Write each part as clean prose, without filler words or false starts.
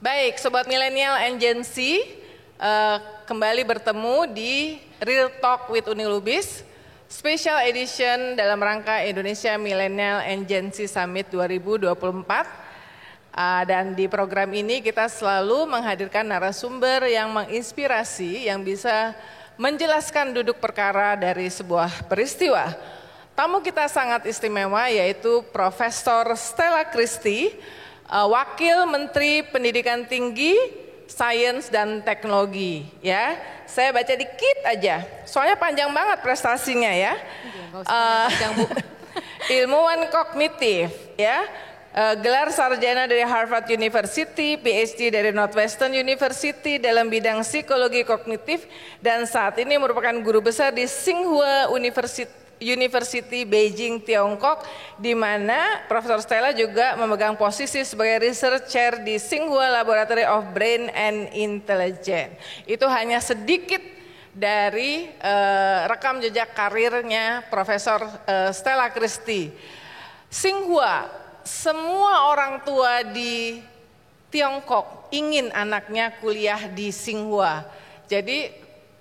Baik, Sobat Milenial and Gen Z, kembali bertemu di Real Talk with Unilubis, Special Edition dalam rangka Indonesia Millennial and Gen Z Summit 2024. Dan di program ini kita selalu menghadirkan narasumber yang menginspirasi, yang bisa menjelaskan duduk perkara dari sebuah peristiwa. Tamu kita sangat istimewa yaitu Profesor Stella Christy, Wakil Menteri Pendidikan Tinggi, Sains dan Teknologi. Ya, saya baca dikit aja, soalnya panjang banget prestasinya ya. Ilmuwan kognitif, ya, gelar sarjana dari Harvard University, PhD dari Northwestern University dalam bidang psikologi kognitif, dan saat ini merupakan guru besar di Tsinghua University Beijing, Tiongkok, di mana Profesor Stella juga memegang posisi sebagai Research Chair di Tsinghua Laboratory of Brain and Intelligence. Itu hanya sedikit dari rekam jejak karirnya Profesor Stella Christy. Tsinghua, semua orang tua di Tiongkok ingin anaknya kuliah di Tsinghua. Jadi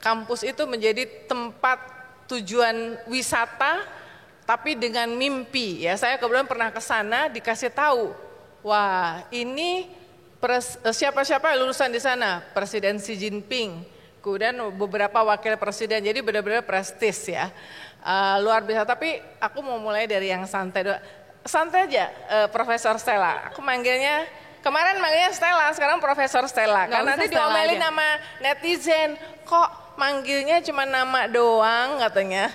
kampus itu menjadi tempat tujuan wisata, tapi dengan mimpi. Ya, saya kebetulan pernah ke sana, dikasih tahu, wah ini siapa-siapa lulusan di sana, Presiden Xi Jinping, kemudian beberapa wakil presiden, jadi benar-benar prestis ya, luar biasa. Tapi aku mau mulai dari yang santai, santai aja, Profesor Stella. Aku kemarin manggilnya Stella, sekarang Profesor Stella. Karena nanti diomelin nama netizen, kok manggilnya cuma nama doang katanya.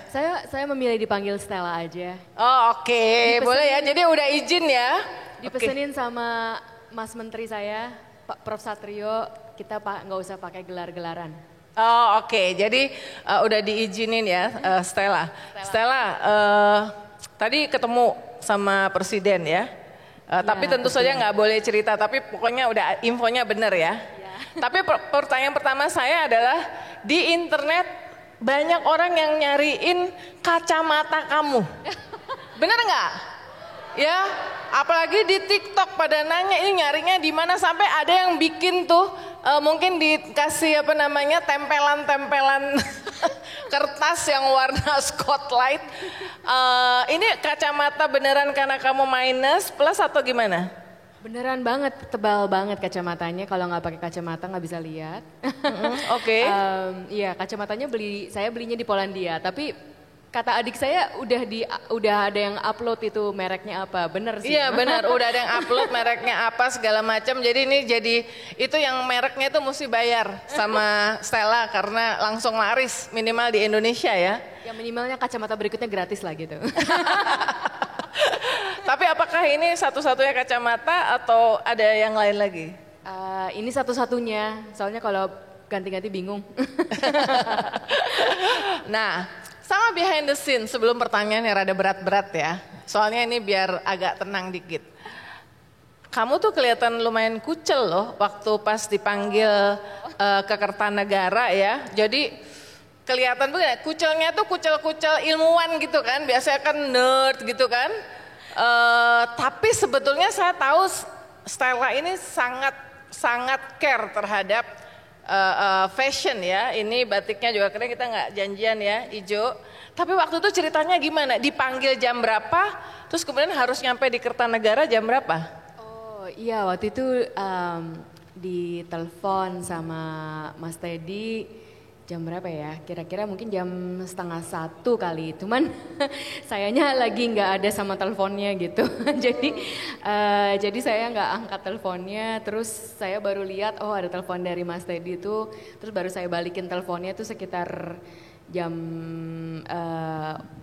Saya memilih dipanggil Stella aja. Oh oke. Boleh ya, jadi udah izin ya. Dipesenin sama Mas Menteri saya, Pak Prof Satrio, kita nggak usah pakai gelar-gelaran. Oh oke. Jadi udah diizinin ya, Stella. Stella, tadi ketemu sama Presiden ya. Tapi tentu saja nggak boleh cerita, tapi pokoknya udah infonya benar ya. Tapi pertanyaan pertama saya adalah, di internet banyak orang yang nyariin kacamata kamu, bener nggak? Ya, apalagi di TikTok pada nanya ini nyarinya di mana, sampai ada yang bikin tuh mungkin dikasih tempelan-tempelan kertas yang warna spotlight. Ini kacamata beneran karena kamu minus, plus atau gimana? Beneran banget, tebal banget kacamatanya. Kalau nggak pakai kacamata nggak bisa lihat. Oke. Iya, kacamatanya saya belinya di Polandia. Tapi kata adik saya udah ada yang upload itu mereknya apa, bener sih. Iya benar, udah ada yang upload mereknya apa segala macam. Jadi itu yang mereknya itu mesti bayar sama Stella karena langsung laris minimal di Indonesia ya. Ya minimalnya kacamata berikutnya gratis lah gitu. Tapi apakah ini satu-satunya kacamata atau ada yang lain lagi? Ini satu-satunya, soalnya kalau ganti-ganti bingung. Nah, sama behind the scene sebelum pertanyaan yang rada berat-berat ya. Soalnya ini biar agak tenang dikit. Kamu tuh kelihatan lumayan kucel loh waktu pas dipanggil ke Kertanegara ya. Jadi kelihatan tuh kucelnya tuh kucel-kucel ilmuwan gitu kan. Biasanya kan nerd gitu kan. Tapi sebetulnya saya tahu Stella ini sangat care terhadap fashion ya. Ini batiknya juga keren, kita nggak janjian ya, hijau. Tapi waktu itu ceritanya gimana? Dipanggil jam berapa? Terus kemudian harus nyampe di Kertanegara jam berapa? Oh iya, waktu itu ditelepon sama Mas Teddy. Jam berapa ya? Kira-kira mungkin jam 12:30 kali. Cuman sayanya lagi nggak ada sama teleponnya gitu. Jadi saya nggak angkat teleponnya. Terus saya baru lihat, oh ada telepon dari Mas Teddy itu. Terus baru saya balikin teleponnya itu sekitar jam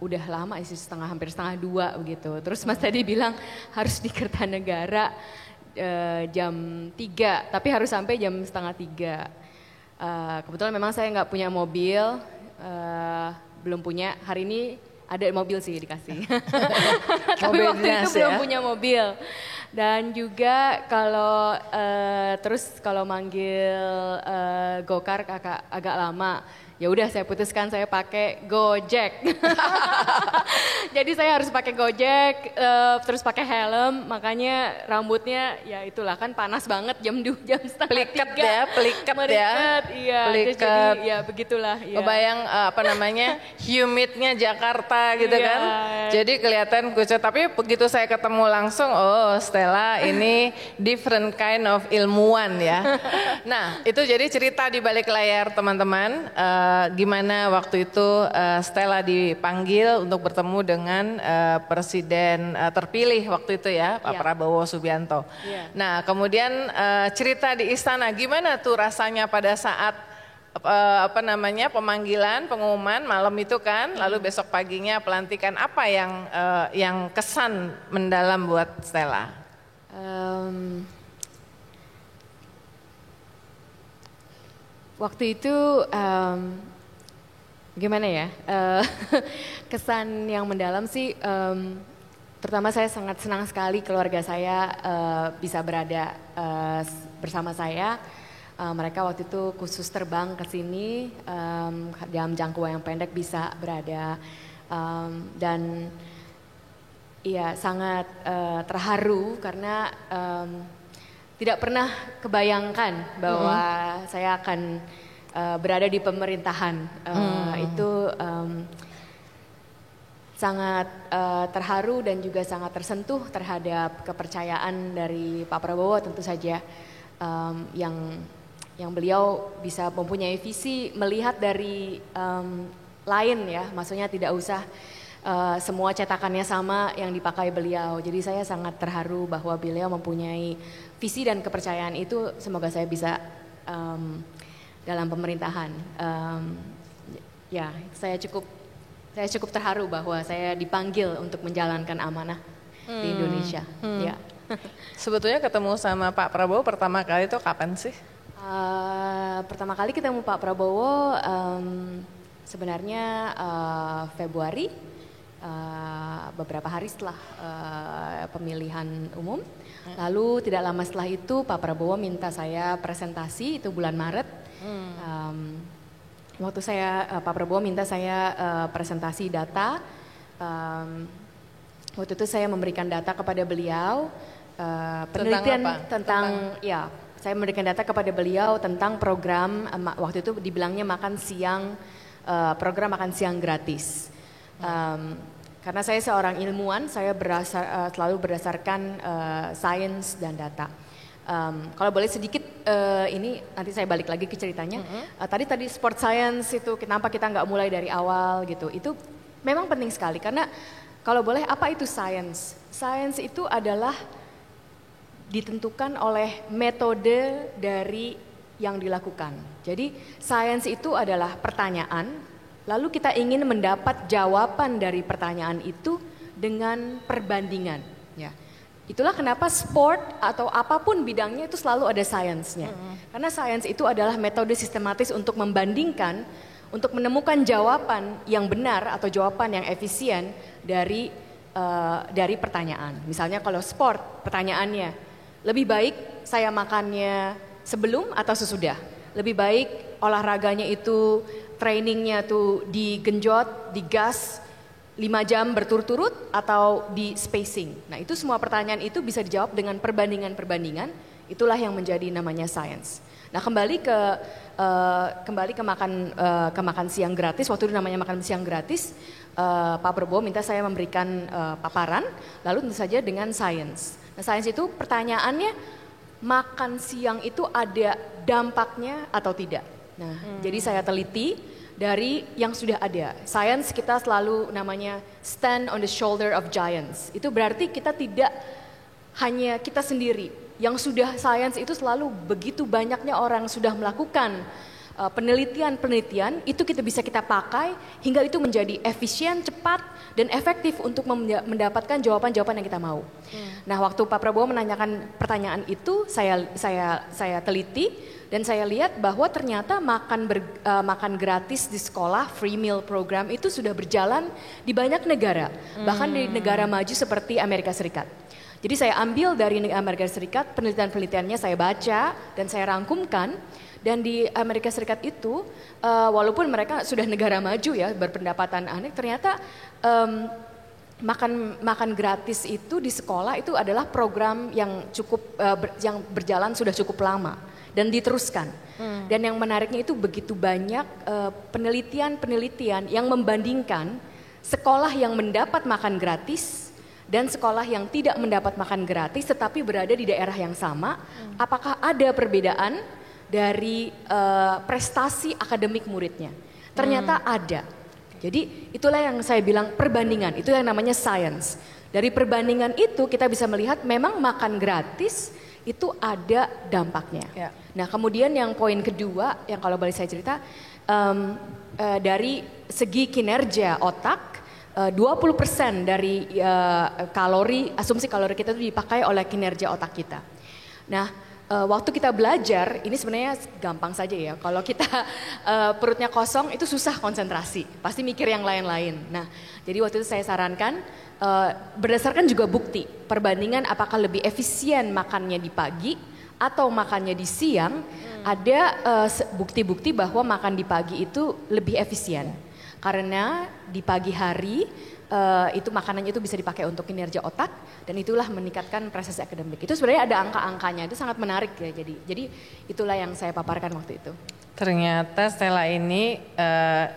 udah lama sih, hampir setengah 2 begitu. Terus Mas Teddy bilang harus di Kertanegara jam 3, tapi harus sampai jam setengah 3. Kebetulan memang saya nggak punya mobil, belum punya. Hari ini ada mobil sih dikasih. Tapi waktu itu belum punya mobil. Dan juga kalau manggil gokar agak lama. ya udah saya putuskan saya pakai Gojek. Jadi saya harus pakai Gojek, terus pakai helm, makanya rambutnya ya itulah kan panas banget jam 2 jam setengah Peliket 3. ya, peliket ya. Iya, Peliket. jadi ya begitulah. Ya. Kebayang apa namanya humidnya Jakarta gitu Iya. kan. Jadi kelihatan kucet. Tapi begitu saya ketemu langsung, oh Stella ini different kind of ilmuwan ya. Nah itu jadi cerita di balik layar teman-teman. Gimana waktu itu Stella dipanggil untuk bertemu dengan presiden terpilih waktu itu ya, Pak Prabowo Subianto. Iya. Nah kemudian cerita di istana, gimana tuh rasanya pada saat pemanggilan, pengumuman malam itu kan, lalu besok paginya pelantikan, apa yang kesan mendalam buat Stella? Waktu itu gimana ya, kesan yang mendalam sih, terutama saya sangat senang sekali keluarga saya bisa berada bersama saya. Mereka waktu itu khusus terbang ke sini dalam jangkauan yang pendek bisa berada, dan iya sangat terharu karena tidak pernah kebayangkan bahwa saya akan berada di pemerintahan. Itu sangat terharu dan juga sangat tersentuh terhadap kepercayaan dari Pak Prabowo tentu saja, yang beliau bisa mempunyai visi melihat dari lain ya, maksudnya tidak usah semua cetakannya sama yang dipakai beliau. Jadi saya sangat terharu bahwa beliau mempunyai visi dan kepercayaan itu, semoga saya bisa dalam pemerintahan. Ya, saya cukup terharu bahwa saya dipanggil untuk menjalankan amanah di Indonesia. Ya. Sebetulnya ketemu sama Pak Prabowo pertama kali itu kapan sih? Pertama kali ketemu Pak Prabowo sebenarnya Februari, beberapa hari setelah pemilihan umum. Lalu tidak lama setelah itu Pak Prabowo minta saya presentasi, itu bulan Maret. Waktu Pak Prabowo minta saya presentasi data. Waktu itu saya memberikan data kepada beliau, penelitian tentang ya, saya memberikan data kepada beliau tentang program, waktu itu dibilangnya makan siang, program makan siang gratis. Karena saya seorang ilmuwan, saya selalu berdasarkan sains dan data. Kalau boleh sedikit ini nanti saya balik lagi ke ceritanya. Tadi sport science itu kenapa kita nggak mulai dari awal gitu? Itu memang penting sekali karena kalau boleh apa itu science? Science itu adalah ditentukan oleh metode dari yang dilakukan. Jadi science itu adalah pertanyaan. Lalu kita ingin mendapat jawaban dari pertanyaan itu dengan perbandingan. Ya. Itulah kenapa sport atau apapun bidangnya itu selalu ada sainsnya. Karena sains itu adalah metode sistematis untuk membandingkan, untuk menemukan jawaban yang benar atau jawaban yang efisien dari pertanyaan. Misalnya kalau sport, pertanyaannya, lebih baik saya makannya sebelum atau sesudah? Lebih baik olahraganya itu trainingnya tuh digenjot, digas 5 jam berturut-turut atau di spacing. Nah itu semua pertanyaan itu bisa dijawab dengan perbandingan-perbandingan. Itulah yang menjadi namanya science. Nah kembali ke makan siang gratis. Waktu itu namanya makan siang gratis. Pak Prabowo minta saya memberikan paparan, lalu tentu saja dengan science. Nah science itu pertanyaannya, makan siang itu ada dampaknya atau tidak? Nah, jadi saya teliti dari yang sudah ada. Science kita selalu namanya stand on the shoulder of giants. Itu berarti kita tidak hanya kita sendiri. Yang sudah science itu selalu begitu banyaknya orang sudah melakukan penelitian-penelitian, itu bisa kita pakai hingga itu menjadi efisien, cepat, dan efektif untuk mendapatkan jawaban-jawaban yang kita mau. Nah, waktu Pak Prabowo menanyakan pertanyaan itu, saya teliti. Dan saya lihat bahwa ternyata makan gratis di sekolah, free meal program itu sudah berjalan di banyak negara. Bahkan di negara maju seperti Amerika Serikat. Jadi saya ambil dari Amerika Serikat, penelitian-penelitiannya saya baca dan saya rangkumkan. Dan di Amerika Serikat itu, walaupun mereka sudah negara maju ya, berpendapatan aneh, ternyata makan gratis itu di sekolah itu adalah program yang yang berjalan sudah cukup lama dan diteruskan. Dan yang menariknya itu begitu banyak penelitian-penelitian yang membandingkan sekolah yang mendapat makan gratis dan sekolah yang tidak mendapat makan gratis tetapi berada di daerah yang sama, apakah ada perbedaan dari prestasi akademik muridnya? Ternyata ada. Jadi itulah yang saya bilang perbandingan, itu yang namanya science. Dari perbandingan itu kita bisa melihat memang makan gratis itu ada dampaknya. Ya. Nah kemudian yang poin kedua, yang kalau boleh saya cerita, dari segi kinerja otak, 20% dari asumsi kalori kita itu dipakai oleh kinerja otak kita. Nah, waktu kita belajar, ini sebenarnya gampang saja ya. Kalau kita perutnya kosong itu susah konsentrasi, pasti mikir yang lain-lain. Nah, jadi waktu itu saya sarankan berdasarkan juga bukti perbandingan apakah lebih efisien makannya di pagi atau makannya di siang. Ada bukti-bukti bahwa makan di pagi itu lebih efisien. Karena di pagi hari itu makanannya itu bisa dipakai untuk kinerja otak dan itulah meningkatkan prestasi akademik. Itu sebenarnya ada angka-angkanya, itu sangat menarik ya. Jadi itulah yang saya paparkan waktu itu. Ternyata Stella ini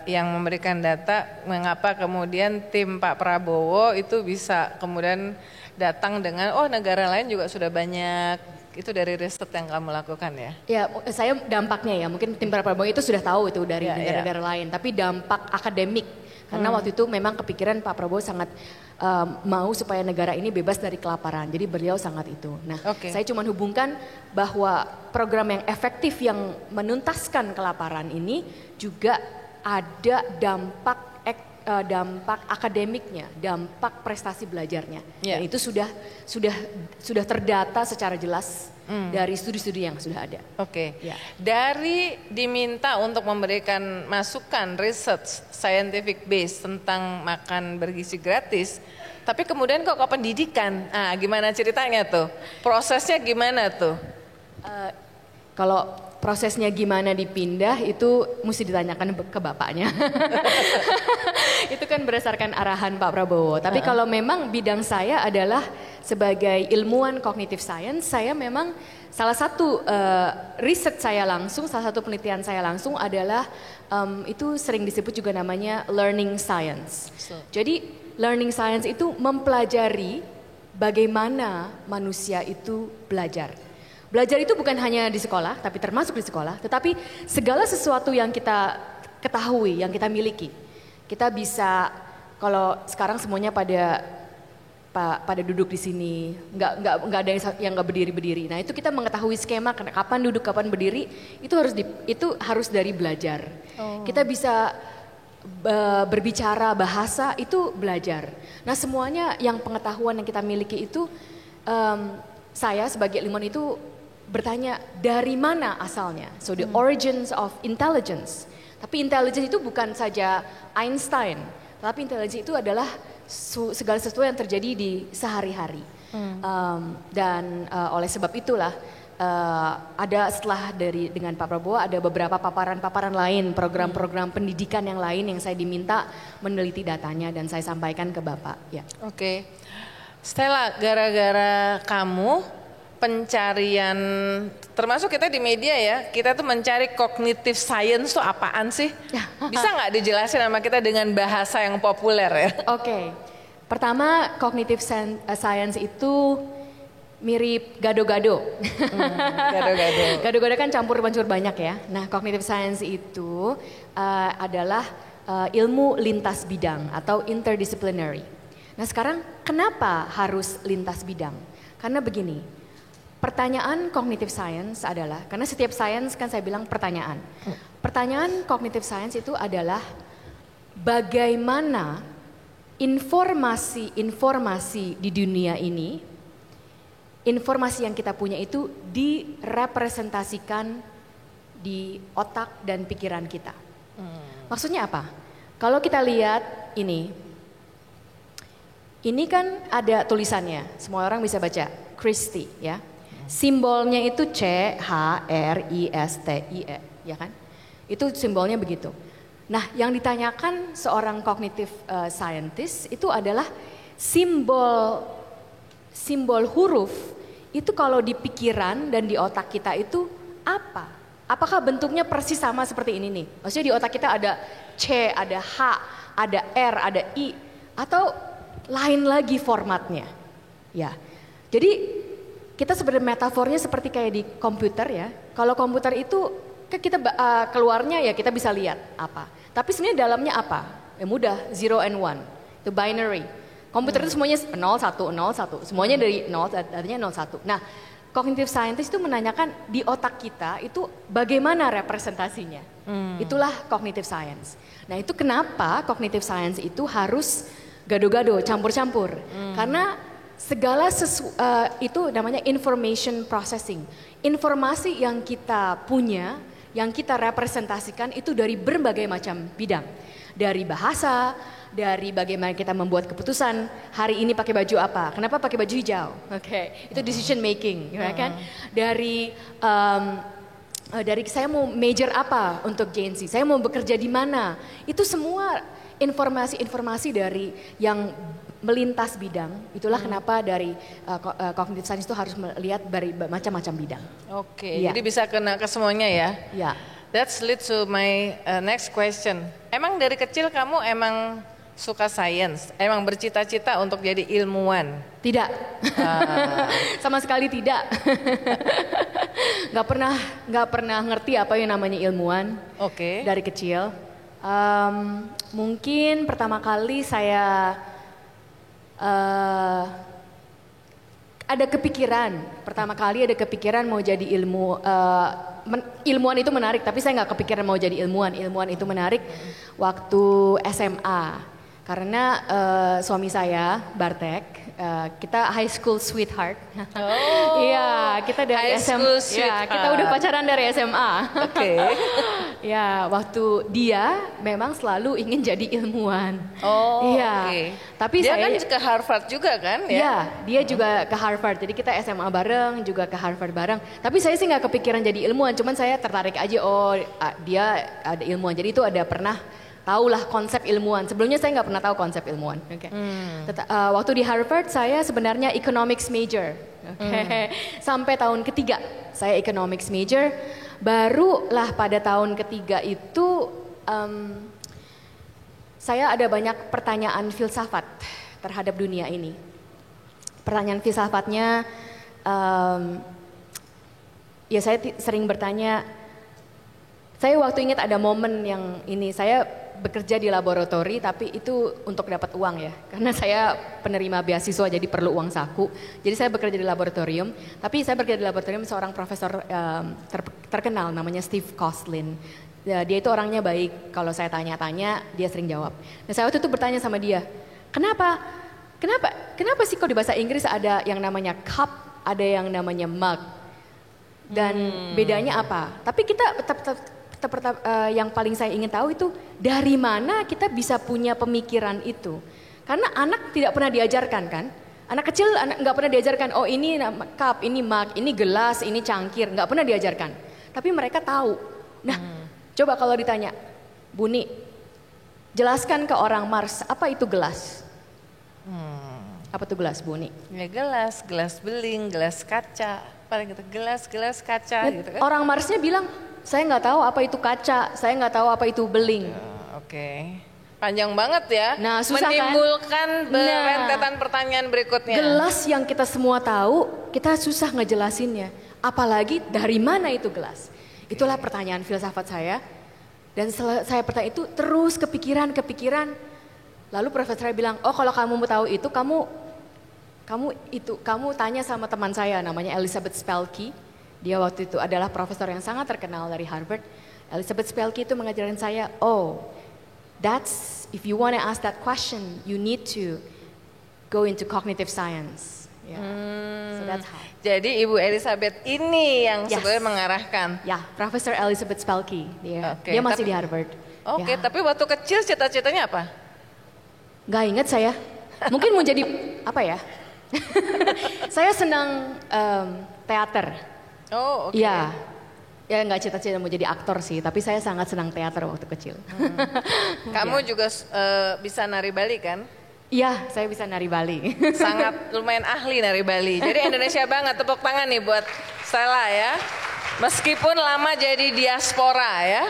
yang memberikan data mengapa kemudian tim Pak Prabowo itu bisa kemudian datang dengan negara lain juga sudah banyak. Itu dari riset yang kamu lakukan ya? Ya, saya dampaknya ya, mungkin tim Prabowo itu sudah tahu itu dari negara-negara lain, tapi dampak akademik. Karena waktu itu memang kepikiran Pak Prabowo sangat mau supaya negara ini bebas dari kelaparan, jadi beliau sangat itu. Nah, saya cuma hubungkan bahwa program yang efektif yang menuntaskan kelaparan ini juga ada dampak akademiknya, dampak prestasi belajarnya. Dan itu sudah terdata secara jelas dari studi-studi yang sudah ada. Dari diminta untuk memberikan masukan research scientific base tentang makan bergizi gratis, tapi kemudian kok ke pendidikan? Gimana ceritanya tuh? Prosesnya gimana tuh? Kalau prosesnya gimana dipindah itu mesti ditanyakan ke bapaknya. Itu kan berdasarkan arahan Pak Prabowo. Tapi kalau memang bidang saya adalah sebagai ilmuwan cognitive science, saya memang salah satu riset saya langsung, salah satu penelitian saya langsung adalah itu sering disebut juga namanya learning science. Jadi learning science itu mempelajari bagaimana manusia itu belajar. Belajar itu bukan hanya di sekolah, tapi termasuk di sekolah, tetapi segala sesuatu yang kita ketahui, yang kita miliki. Kita bisa, kalau sekarang semuanya pada duduk di sini, nggak ada yang nggak berdiri. Nah itu kita mengetahui skema kapan duduk, kapan berdiri, itu harus dari belajar. Kita bisa berbicara bahasa itu belajar. Nah semuanya yang pengetahuan yang kita miliki itu, saya sebagai ilmuwan itu bertanya dari mana asalnya. So the origins of intelligence. Tapi intelligence itu bukan saja Einstein, tapi intelligence itu adalah segala sesuatu yang terjadi di sehari-hari. Dan oleh sebab itulah ada setelah dengan Pak Prabowo ada beberapa paparan-paparan lain, program-program pendidikan yang lain yang saya diminta meneliti datanya dan saya sampaikan ke Bapak. Ya. Stella, gara-gara kamu pencarian, termasuk kita di media ya, kita tuh mencari cognitive science tuh apaan sih? Bisa nggak dijelasin sama kita dengan bahasa yang populer ya? Pertama cognitive science itu mirip gado-gado. Gado-gado kan campur-campur banyak ya. Nah cognitive science itu adalah ilmu lintas bidang atau interdisciplinary. Nah sekarang kenapa harus lintas bidang? Karena begini. Pertanyaan cognitive science adalah, karena setiap science kan saya bilang pertanyaan. Pertanyaan cognitive science itu adalah bagaimana informasi di dunia ini, informasi yang kita punya itu direpresentasikan di otak dan pikiran kita. Maksudnya apa? Kalau kita lihat ini, Ini kan ada tulisannya, semua orang bisa baca, Christie ya. Simbolnya itu CHRISTIE, ya kan? Itu simbolnya begitu. Nah, yang ditanyakan seorang cognitive scientist itu adalah simbol huruf itu kalau di pikiran dan di otak kita itu apa? Apakah bentuknya persis sama seperti ini nih? Maksudnya di otak kita ada C, ada H, ada R, ada I, atau lain lagi formatnya? Ya, jadi kita sebenarnya metafornya seperti kayak di komputer ya. Kalau komputer itu kita keluarnya ya kita bisa lihat apa. Tapi sebenarnya dalamnya apa? Ya mudah, 0 and 1, itu binary. Komputer itu semuanya 0, 1, 0, 1. Semuanya dari 0, artinya 0, 1. Nah, cognitive scientist itu menanyakan di otak kita itu bagaimana representasinya. Itulah cognitive science. Nah itu kenapa cognitive science itu harus gado-gado, campur-campur. Karena segala itu namanya information processing. Informasi yang kita punya, yang kita representasikan itu dari berbagai macam bidang. Dari bahasa, dari bagaimana kita membuat keputusan, hari ini pakai baju apa, kenapa pakai baju hijau, itu decision making, ya kan? Dari saya mau major apa untuk Gen Z, saya mau bekerja di mana, itu semua informasi-informasi dari yang melintas bidang. Itulah kenapa dari cognitive science itu harus melihat dari macam-macam bidang. Ya. Jadi bisa kena ke semuanya ya. Ya. That's lead to my next question. Emang dari kecil kamu emang suka sains? Emang bercita-cita untuk jadi ilmuwan? Tidak, sama sekali tidak. Nggak pernah ngerti apa yang namanya ilmuwan. Dari kecil. Mungkin pertama kali saya ada kepikiran mau jadi ilmuwan itu menarik, tapi saya nggak kepikiran mau jadi ilmuwan. Ilmuwan itu menarik waktu SMA. Karena suami saya, Bartek, kita high school sweetheart. Iya, kita dari SMA. Ya, kita udah pacaran dari SMA. Ya, waktu dia memang selalu ingin jadi ilmuwan. Tapi dia saya kan ke Harvard juga kan? Ya, dia juga ke Harvard. Jadi kita SMA bareng, juga ke Harvard bareng. Tapi saya sih nggak kepikiran jadi ilmuwan, cuman saya tertarik aja. Dia ada ilmuwan. Jadi itu ada pernah tahulah konsep ilmuwan. Sebelumnya saya nggak pernah tahu konsep ilmuwan. Waktu di Harvard saya sebenarnya economics major. Sampai tahun ketiga saya economics major. Barulah pada tahun ketiga itu saya ada banyak pertanyaan filsafat terhadap dunia ini. Pertanyaan filsafatnya, ya saya sering bertanya. Saya waktu ingat ada momen yang ini saya bekerja di laboratori, tapi itu untuk dapat uang ya, karena saya penerima beasiswa jadi perlu uang saku. Jadi saya bekerja di laboratorium, tapi saya bekerja di laboratorium seorang profesor terkenal namanya Steve Koslin. Dia itu orangnya baik, kalau saya tanya-tanya dia sering jawab. Nah saya waktu itu bertanya sama dia, kenapa sih kok di bahasa Inggris ada yang namanya cup, ada yang namanya mug, dan bedanya apa? Tapi kita yang paling saya ingin tahu itu dari mana kita bisa punya pemikiran itu, karena anak tidak pernah diajarkan kan, anak kecil nggak pernah diajarkan, oh ini cup, ini mug, ini gelas, ini cangkir, nggak pernah diajarkan, tapi mereka tahu. Nah coba kalau ditanya, Buni jelaskan ke orang Mars apa itu gelas. Apa tuh gelas, Buni? Ya gelas beling, gelas kaca, paling gitu, gelas kaca gitu kan. Orang Marsnya bilang, saya nggak tahu apa itu kaca, saya nggak tahu apa itu beling. Panjang banget ya. Nah, susah menimbulkan kan? rentetan pertanyaan berikutnya. Gelas yang kita semua tahu, kita susah ngejelasinnya. Apalagi dari mana itu gelas. Itulah pertanyaan filsafat saya. Dan saya pertanyaan itu terus kepikiran. Lalu profesor bilang, oh kalau kamu mau tahu itu kamu tanya sama teman saya namanya Elizabeth Spelke. Dia waktu itu adalah profesor yang sangat terkenal dari Harvard. Elizabeth Spelke itu mengajarin saya, if you want to ask that question, you need to go into cognitive science. So that's how. Jadi Ibu Elizabeth ini yang sebenarnya mengarahkan. Ya, Profesor Elizabeth Spelke. Dia masih di Harvard. Tapi waktu kecil cita-citanya apa? Gak ingat saya. Mungkin mau jadi apa ya? Saya senang teater. Oh, oke. Iya. Ya nggak cita-cita mau jadi aktor sih, tapi saya sangat senang teater waktu kecil. Kamu juga bisa nari Bali kan? Iya, saya bisa nari Bali. Sangat lumayan ahli nari Bali. Jadi Indonesia banget, tepuk tangan nih buat Stella ya. Meskipun lama jadi diaspora ya.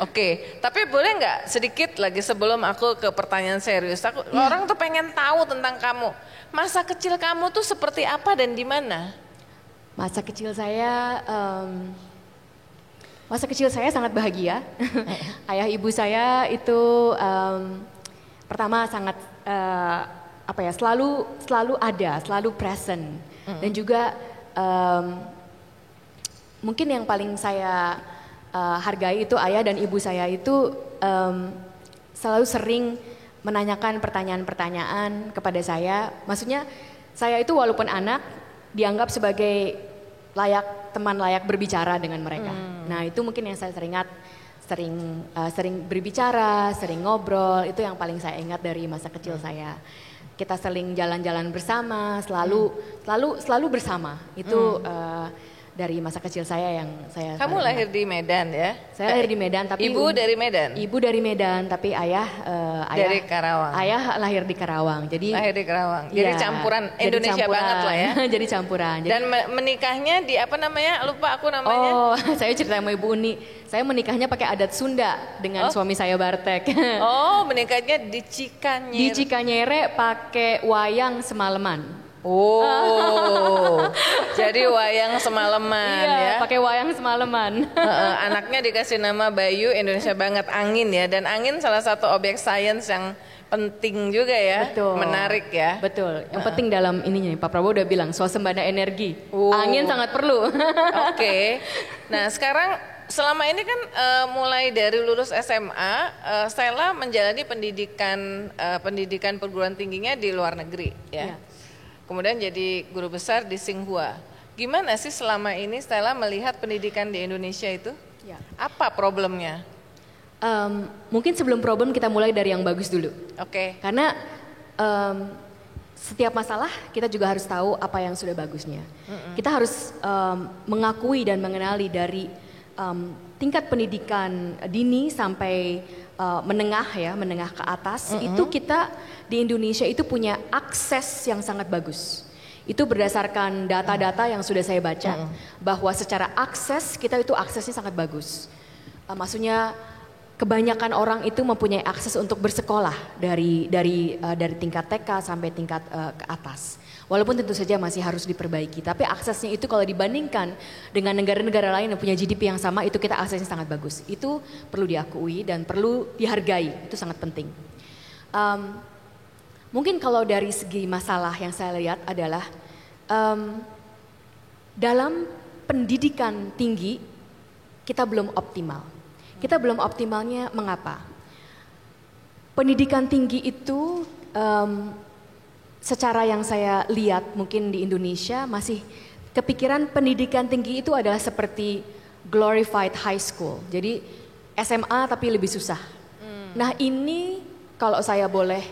Oke, tapi boleh nggak sedikit lagi sebelum aku ke pertanyaan serius. Orang tuh pengen tahu tentang kamu. Masa kecil kamu tuh seperti apa dan di mana? Masa kecil saya sangat bahagia. Ayah ibu saya itu pertama sangat selalu ada, selalu present. Dan juga mungkin yang paling saya hargai itu ayah dan ibu saya itu selalu sering menanyakan pertanyaan-pertanyaan kepada saya. Maksudnya saya itu walaupun anak dianggap sebagai teman layak berbicara dengan mereka. Nah itu mungkin yang saya sering berbicara, sering ngobrol, itu yang paling saya ingat dari masa kecil saya. Kita sering jalan-jalan bersama, selalu bersama. Itu dari masa kecil saya yang saya. Kamu lahir di Medan ya? Saya lahir di Medan, tapi ibu dari Medan. Ibu dari Medan, tapi ayah dari Karawang. Ayah lahir di Karawang, jadi. Lahir di Karawang. Jadi campuran Indonesia banget lah ya. Jadi campuran. Dan menikahnya di apa namanya? Lupa aku namanya. Oh, saya cerita sama Ibu Uni. Saya menikahnya pakai adat Sunda dengan suami saya Bartek. Oh, menikahnya di Cikanyere. Di Cikanyere pakai wayang semalaman. Oh, jadi wayang semalaman ya? Pakai wayang semalaman. Anaknya dikasih nama Bayu, Indonesia banget, Angin ya. Dan Angin salah satu objek sains yang penting juga ya. Betul. Menarik ya. Betul. Yang penting dalam ininya, Pak Prabowo udah bilang swasembada energi. Angin sangat perlu. Oke. Nah sekarang selama ini kan mulai dari lulus SMA, Stella menjalani pendidikan perguruan tingginya di luar negeri ya. Kemudian jadi guru besar di Tsinghua. Gimana sih selama ini Stella melihat pendidikan di Indonesia itu? Ya. Apa problemnya? Mungkin sebelum problem kita mulai dari yang bagus dulu. Oke. Karena setiap masalah kita juga harus tahu apa yang sudah bagusnya. Kita harus mengakui dan mengenali dari tingkat pendidikan dini sampai menengah ke atas. Itu kita di Indonesia itu punya akses yang sangat bagus. Itu berdasarkan data-data yang sudah saya baca bahwa secara akses kita itu aksesnya sangat bagus. Maksudnya kebanyakan orang itu mempunyai akses untuk bersekolah dari tingkat TK sampai tingkat ke atas. Walaupun tentu saja masih harus diperbaiki, tapi aksesnya itu kalau dibandingkan dengan negara-negara lain yang punya GDP yang sama, itu kita aksesnya sangat bagus. Itu perlu diakui dan perlu dihargai, itu sangat penting. Mungkin kalau dari segi masalah yang saya lihat adalah dalam pendidikan tinggi kita belum optimal. Kita belum optimalnya mengapa? Pendidikan tinggi itu secara yang saya lihat mungkin di Indonesia masih kepikiran pendidikan tinggi itu adalah seperti glorified high school. Jadi SMA tapi lebih susah. Nah ini kalau saya boleh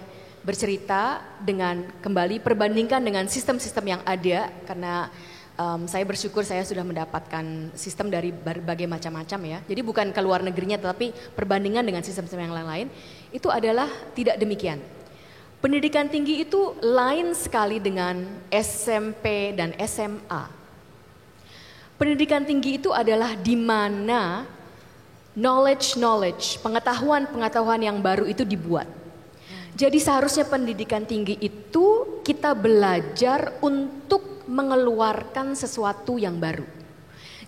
bercerita dengan kembali perbandingkan dengan sistem-sistem yang ada, karena saya bersyukur saya sudah mendapatkan sistem dari berbagai macam-macam ya. Jadi bukan ke luar negerinya, tetapi perbandingan dengan sistem-sistem yang lain-lain itu adalah tidak demikian. Pendidikan tinggi itu lain sekali dengan SMP dan SMA. Pendidikan tinggi itu adalah di mana knowledge, pengetahuan yang baru itu dibuat. Jadi seharusnya pendidikan tinggi itu kita belajar untuk mengeluarkan sesuatu yang baru.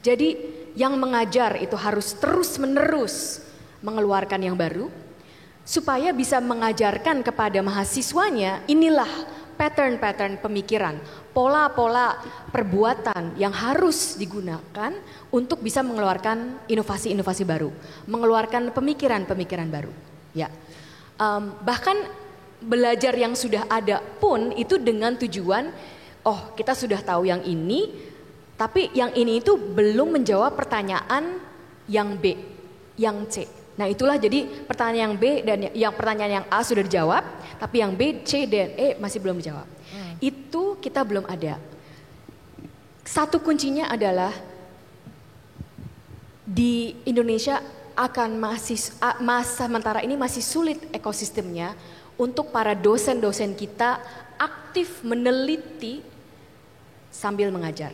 Jadi yang mengajar itu harus terus-menerus mengeluarkan yang baru supaya bisa mengajarkan kepada mahasiswanya inilah pattern-pattern pemikiran, pola-pola perbuatan yang harus digunakan untuk bisa mengeluarkan inovasi-inovasi baru, mengeluarkan pemikiran-pemikiran baru. Ya. Bahkan belajar yang sudah ada pun itu dengan tujuan, oh kita sudah tahu yang ini, tapi yang ini itu belum menjawab pertanyaan yang B, yang C. Nah itulah jadi pertanyaan yang B dan pertanyaan yang A sudah dijawab, tapi yang B, C, dan E masih belum dijawab. Itu kita belum ada. Satu kuncinya adalah di Indonesia akan masa sementara ini masih sulit ekosistemnya untuk para dosen-dosen kita aktif meneliti sambil mengajar.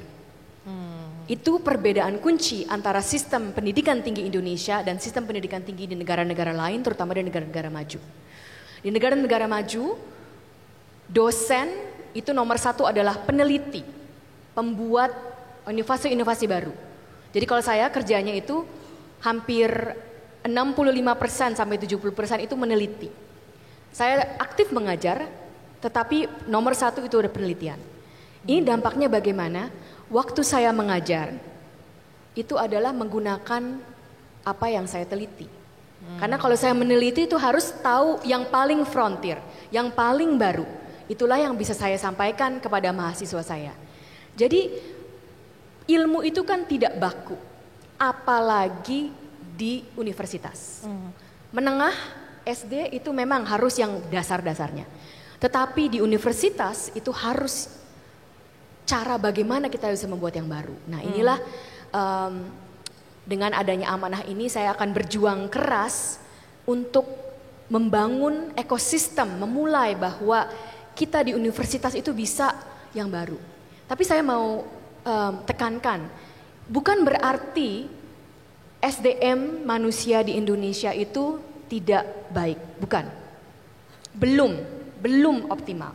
Itu perbedaan kunci antara sistem pendidikan tinggi Indonesia dan sistem pendidikan tinggi di negara-negara lain, terutama di negara-negara maju. Di negara-negara maju, dosen itu nomor satu adalah peneliti, pembuat inovasi-inovasi baru. Jadi kalau saya kerjanya itu hampir 65% sampai 70% itu meneliti. Saya aktif mengajar, tetapi nomor satu itu ada penelitian. Ini dampaknya bagaimana? Waktu saya mengajar, itu adalah menggunakan apa yang saya teliti. Karena kalau saya meneliti itu harus tahu yang paling frontier, yang paling baru. Itulah yang bisa saya sampaikan kepada mahasiswa saya. Jadi ilmu itu kan tidak baku, apalagi di universitas. Menengah SD itu memang harus yang dasar-dasarnya. Tetapi di universitas itu harus cara bagaimana kita bisa membuat yang baru. Nah inilah dengan adanya amanah ini saya akan berjuang keras untuk membangun ekosistem, memulai bahwa kita di universitas itu bisa yang baru. Tapi saya mau tekankan, bukan berarti SDM manusia di Indonesia itu tidak baik, bukan. Belum optimal.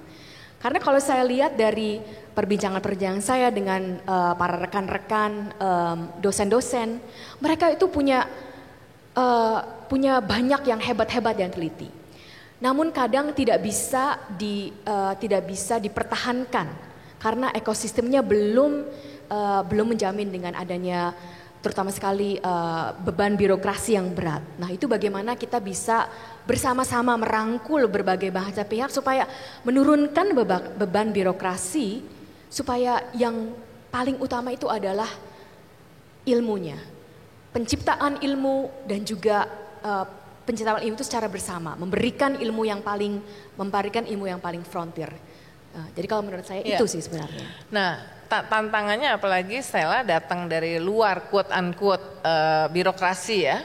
Karena kalau saya lihat dari perbincangan saya dengan para rekan-rekan dosen-dosen, mereka itu punya banyak yang hebat-hebat yang teliti. Namun kadang tidak bisa dipertahankan karena ekosistemnya belum menjamin dengan adanya terutama sekali beban birokrasi yang berat. Nah itu bagaimana kita bisa bersama-sama merangkul berbagai bahasa pihak supaya menurunkan beban birokrasi, supaya yang paling utama itu adalah ilmunya. Penciptaan ilmu dan juga penciptaan ilmu itu secara bersama, memberikan ilmu yang paling frontier. Jadi kalau menurut saya itu sih sebenarnya. Nah, tantangannya apalagi Stella datang dari luar quote unquote birokrasi ya.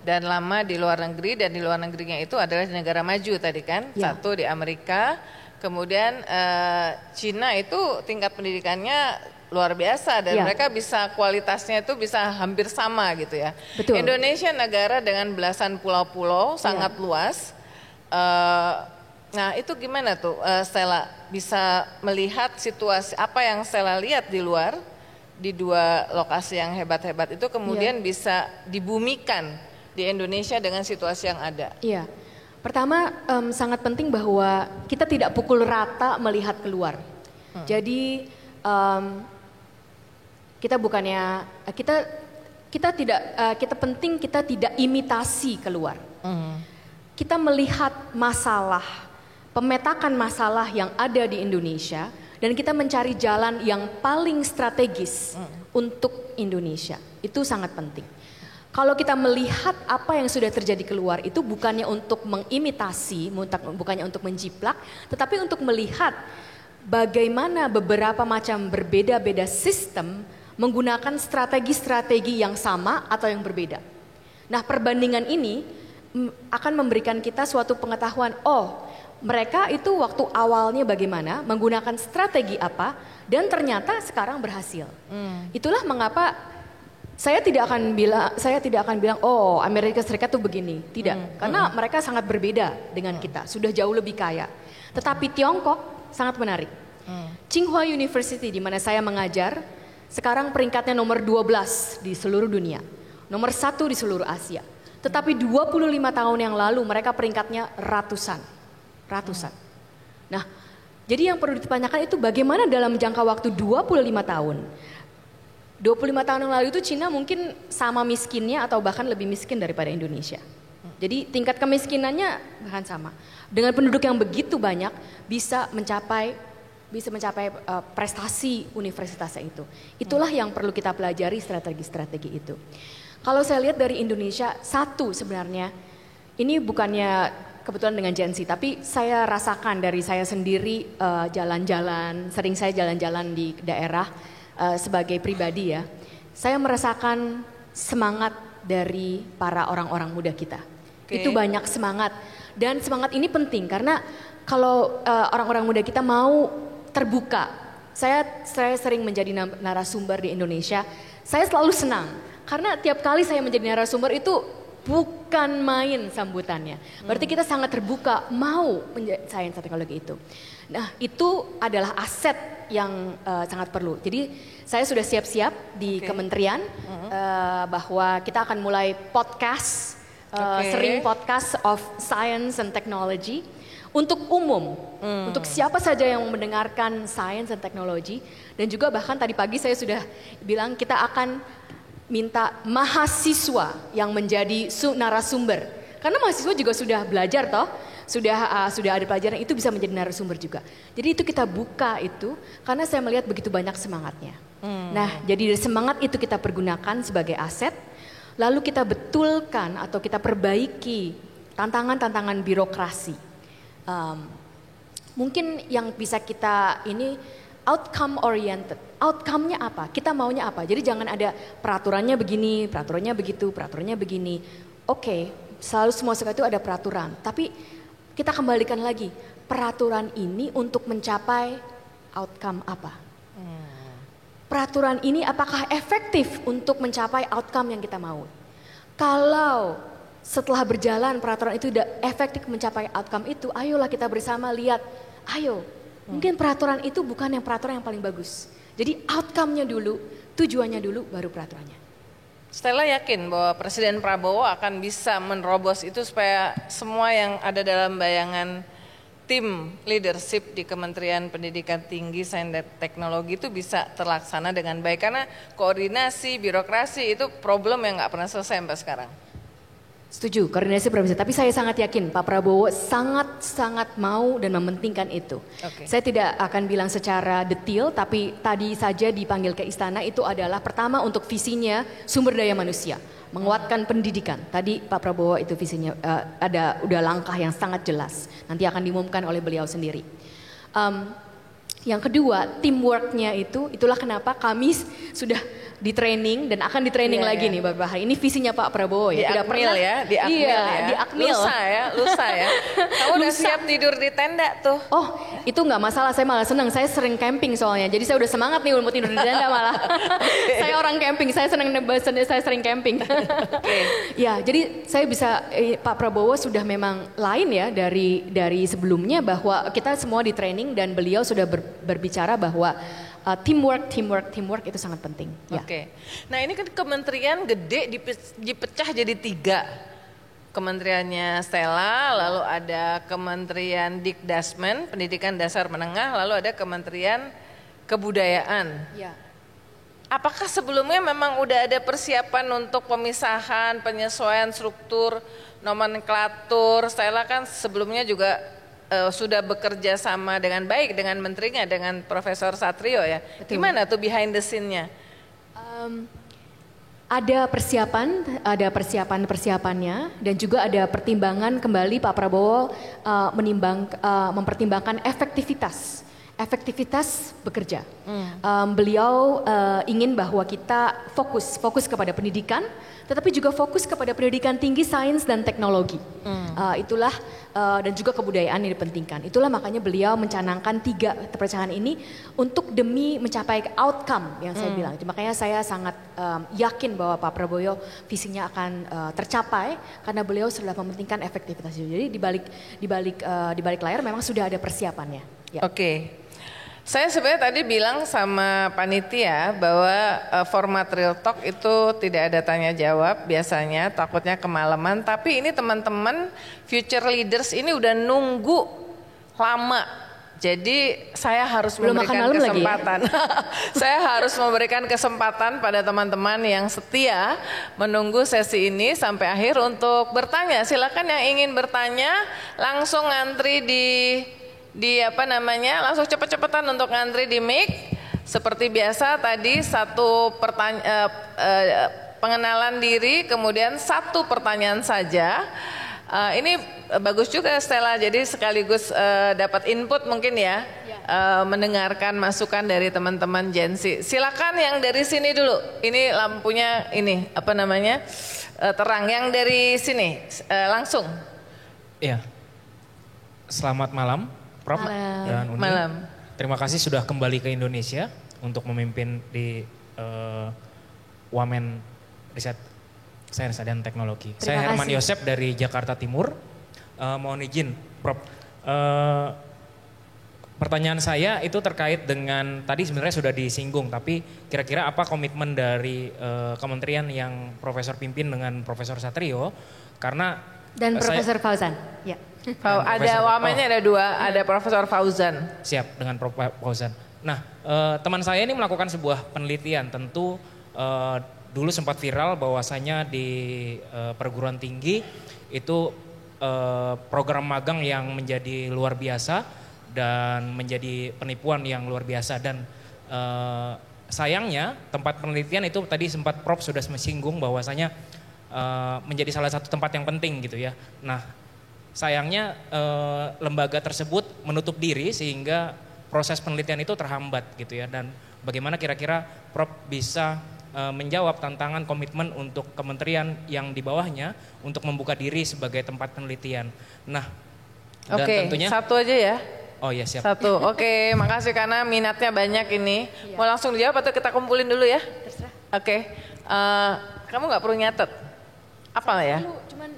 Dan lama di luar negeri, dan di luar negerinya itu adalah di negara maju tadi kan. Satu di Amerika, kemudian Cina itu tingkat pendidikannya luar biasa dan mereka bisa kualitasnya itu bisa hampir sama gitu ya. Betul. Indonesia negara dengan belasan pulau-pulau sangat luas. Nah itu gimana tuh Stella bisa melihat situasi apa yang Stella lihat di luar di dua lokasi yang hebat-hebat itu kemudian bisa dibumikan di Indonesia dengan situasi yang ada. Iya, pertama sangat penting bahwa kita tidak pukul rata melihat keluar. Jadi kita bukannya kita penting kita tidak imitasi keluar. Kita melihat masalah, pemetakan masalah yang ada di Indonesia dan kita mencari jalan yang paling strategis untuk Indonesia. Itu sangat penting. Kalau kita melihat apa yang sudah terjadi keluar itu bukannya untuk mengimitasi, bukannya untuk menjiplak, tetapi untuk melihat bagaimana beberapa macam berbeda-beda sistem menggunakan strategi-strategi yang sama atau yang berbeda. Nah, perbandingan ini akan memberikan kita suatu pengetahuan, mereka itu waktu awalnya bagaimana, menggunakan strategi apa, dan ternyata sekarang berhasil. Itulah mengapa saya tidak akan bilang, Amerika Serikat tuh begini, tidak, karena mereka sangat berbeda dengan kita, sudah jauh lebih kaya. Tetapi Tiongkok sangat menarik. Tsinghua University di mana saya mengajar, sekarang peringkatnya nomor 12 di seluruh dunia, nomor 1 di seluruh Asia. Tetapi 25 tahun yang lalu mereka peringkatnya ratusan. Nah, jadi yang perlu ditanyakan itu bagaimana dalam jangka waktu 25 tahun. 25 tahun yang lalu itu Cina mungkin sama miskinnya atau bahkan lebih miskin daripada Indonesia. Jadi tingkat kemiskinannya bahkan sama. Dengan penduduk yang begitu banyak bisa mencapai prestasi universitasnya itu. Itulah yang perlu kita pelajari, strategi-strategi itu. Kalau saya lihat dari Indonesia, satu sebenarnya, ini bukannya kebetulan dengan Gen Z, tapi saya rasakan dari saya sendiri jalan-jalan, sering saya jalan-jalan di daerah sebagai pribadi ya. Saya merasakan semangat dari para orang-orang muda kita. Itu banyak semangat, dan semangat ini penting karena kalau orang-orang muda kita mau terbuka. Saya sering menjadi narasumber di Indonesia, saya selalu senang. Karena tiap kali saya menjadi narasumber itu bukan main sambutannya. Berarti kita sangat terbuka mau sains dan teknologi itu. Nah itu adalah aset yang sangat perlu. Jadi saya sudah siap-siap di kementerian bahwa kita akan mulai podcast, sering podcast of science and technology. Untuk umum, untuk siapa saja yang mendengarkan sains dan teknologi. Dan juga bahkan tadi pagi saya sudah bilang kita akan minta mahasiswa yang menjadi narasumber. Karena mahasiswa juga sudah belajar toh, sudah ada pelajaran, itu bisa menjadi narasumber juga. Jadi itu kita buka itu karena saya melihat begitu banyak semangatnya. Nah jadi semangat itu kita pergunakan sebagai aset, lalu kita betulkan atau kita perbaiki tantangan-tantangan birokrasi. Mungkin yang bisa kita ini outcome oriented. Outcome-nya apa? Kita maunya apa? Jadi jangan ada peraturannya begini, peraturannya begitu, peraturannya begini. Oke, selalu semua itu ada peraturan. Tapi kita kembalikan lagi, peraturan ini untuk mencapai outcome apa? Peraturan ini apakah efektif untuk mencapai outcome yang kita mau? Kalau setelah berjalan peraturan itu tidak efektif mencapai outcome itu, ayolah kita bersama lihat, ayo mungkin peraturan itu bukan yang peraturan yang paling bagus. Jadi outcome-nya dulu, tujuannya dulu, baru peraturannya. Stella yakin bahwa Presiden Prabowo akan bisa menerobos itu supaya semua yang ada dalam bayangan tim leadership di Kementerian Pendidikan Tinggi, Sains dan Teknologi itu bisa terlaksana dengan baik. Karena koordinasi, birokrasi itu problem yang nggak pernah selesai sampai sekarang. Setuju, koordinasi berbeda. Tapi saya sangat yakin Pak Prabowo sangat mau dan mementingkan itu. Saya tidak akan bilang secara detail, tapi tadi saja dipanggil ke istana itu adalah pertama untuk visinya sumber daya manusia, menguatkan pendidikan. Tadi Pak Prabowo itu visinya udah langkah yang sangat jelas. Nanti akan diumumkan oleh beliau sendiri. Yang kedua, teamworknya itulah kenapa kami sudah di training dan akan di training lagi nih beberapa hari. Ini visinya Pak Prabowo ya. Di Akmil ya, di Akmil ya. Di Akmil. Lusa ya. Kamu udah siap tidur di tenda tuh. Oh, itu nggak masalah, saya malah senang. Saya sering camping soalnya. Jadi saya udah semangat nih mau tidur di tenda malah. Saya orang camping, saya sering camping. Ya, jadi saya bisa Pak Prabowo sudah memang lain ya dari sebelumnya bahwa kita semua di training dan beliau sudah berbicara bahwa teamwork itu sangat penting. Ya. Nah ini kan kementerian gede dipecah jadi 3. Kementeriannya Stella, lalu ada Kementerian Dikdasmen, Pendidikan Dasar Menengah, lalu ada Kementerian Kebudayaan. Ya. Apakah sebelumnya memang udah ada persiapan untuk pemisahan, penyesuaian struktur, nomenklatur? Stella kan sebelumnya juga sudah bekerja sama dengan baik dengan menterinya, dengan Profesor Satrio ya. Betul. Gimana tuh behind the scene-nya? Ada persiapannya dan juga ada pertimbangan kembali Pak Prabowo mempertimbangkan efektivitas bekerja. Beliau ingin bahwa kita fokus kepada pendidikan, tetapi juga fokus kepada pendidikan tinggi, sains dan teknologi. Itulah dan juga kebudayaan yang dipentingkan. Itulah makanya beliau mencanangkan 3 perencanaan ini untuk demi mencapai outcome yang saya bilang. Makanya saya sangat yakin bahwa Pak Prabowo visinya akan tercapai karena beliau sudah mementingkan efektivitas itu. Jadi di balik layar memang sudah ada persiapannya. Ya. Saya sebenarnya tadi bilang sama panitia bahwa format Real Talk itu tidak ada tanya jawab biasanya, takutnya kemalaman. Tapi ini teman-teman future leaders ini udah nunggu lama. Jadi saya harus memberikan kesempatan. Saya harus memberikan kesempatan pada teman-teman yang setia menunggu sesi ini sampai akhir untuk bertanya. Silakan yang ingin bertanya langsung ngantri langsung cepet-cepetan untuk ngantri di mic. Seperti biasa tadi pengenalan diri, kemudian 1 pertanyaan saja. Ini bagus juga Stella, jadi sekaligus dapat input mungkin ya, mendengarkan masukan dari teman-teman Gen Z. Silakan yang dari sini dulu. Ini lampunya ini apa namanya terang. Yang dari sini langsung. Iya. Selamat malam, Prof. Dan Uni. Malam. Terima kasih sudah kembali ke Indonesia untuk memimpin di Wamen Riset Sains dan Teknologi. Saya Herman Yosep dari Jakarta Timur. Mohon izin, Prof. Pertanyaan saya itu terkait dengan tadi sebenarnya sudah disinggung, tapi kira-kira apa komitmen dari kementerian yang Profesor pimpin dengan Profesor Satrio? Karena dan Profesor Fauzan. Ya. Ada wamennya ada 2, ada Profesor Fauzan. Siap, dengan Prof. Fauzan. Nah, teman saya ini melakukan sebuah penelitian, tentu dulu sempat viral bahwasanya di perguruan tinggi itu program magang yang menjadi luar biasa dan menjadi penipuan yang luar biasa, dan sayangnya tempat penelitian itu tadi sempat Prof sudah menyinggung bahwasanya menjadi salah satu tempat yang penting gitu ya. Nah, sayangnya lembaga tersebut menutup diri sehingga proses penelitian itu terhambat gitu ya, dan bagaimana kira-kira Prof bisa menjawab tantangan komitmen untuk kementerian yang di bawahnya untuk membuka diri sebagai tempat penelitian. Nah, dan tentunya 1 aja ya. Oh ya siap. 1, oke, makasih karena minatnya banyak ini. Iya. Mau langsung dijawab atau kita kumpulin dulu ya? Terserah. Oke, kamu nggak perlu nyatet, apa ya? Cuman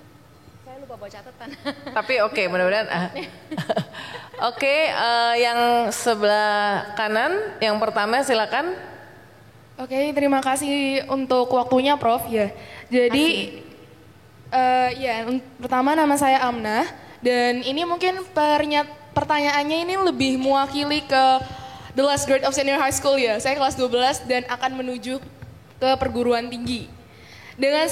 saya lupa bawa catatan. Tapi oke, mudah-mudahan. Oke, yang sebelah kanan, yang pertama silakan. Oke, terima kasih untuk waktunya Prof ya. Jadi pertama nama saya Amnah dan ini mungkin pertanyaannya ini lebih mewakili ke the last grade of senior high school ya. Saya kelas 12 dan akan menuju ke perguruan tinggi. Dengan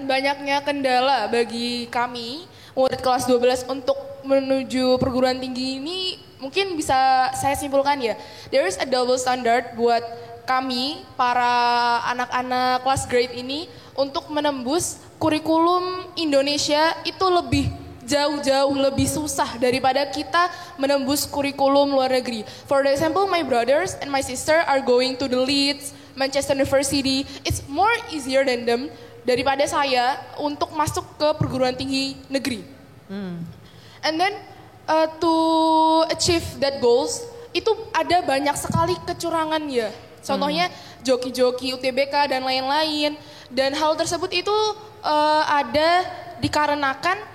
banyaknya kendala bagi kami murid kelas 12 untuk menuju perguruan tinggi ini, mungkin bisa saya simpulkan ya. There is a double standard buat kami, para anak-anak kelas grade ini, untuk menembus kurikulum Indonesia itu lebih jauh-jauh lebih susah daripada kita menembus kurikulum luar negeri. For example, my brothers and my sister are going to the Leeds, Manchester University. It's more easier than them daripada saya untuk masuk ke perguruan tinggi negeri. And then to achieve that goals, itu ada banyak sekali kecurangan ya. Contohnya joki-joki UTBK dan lain-lain. Dan hal tersebut itu ada dikarenakan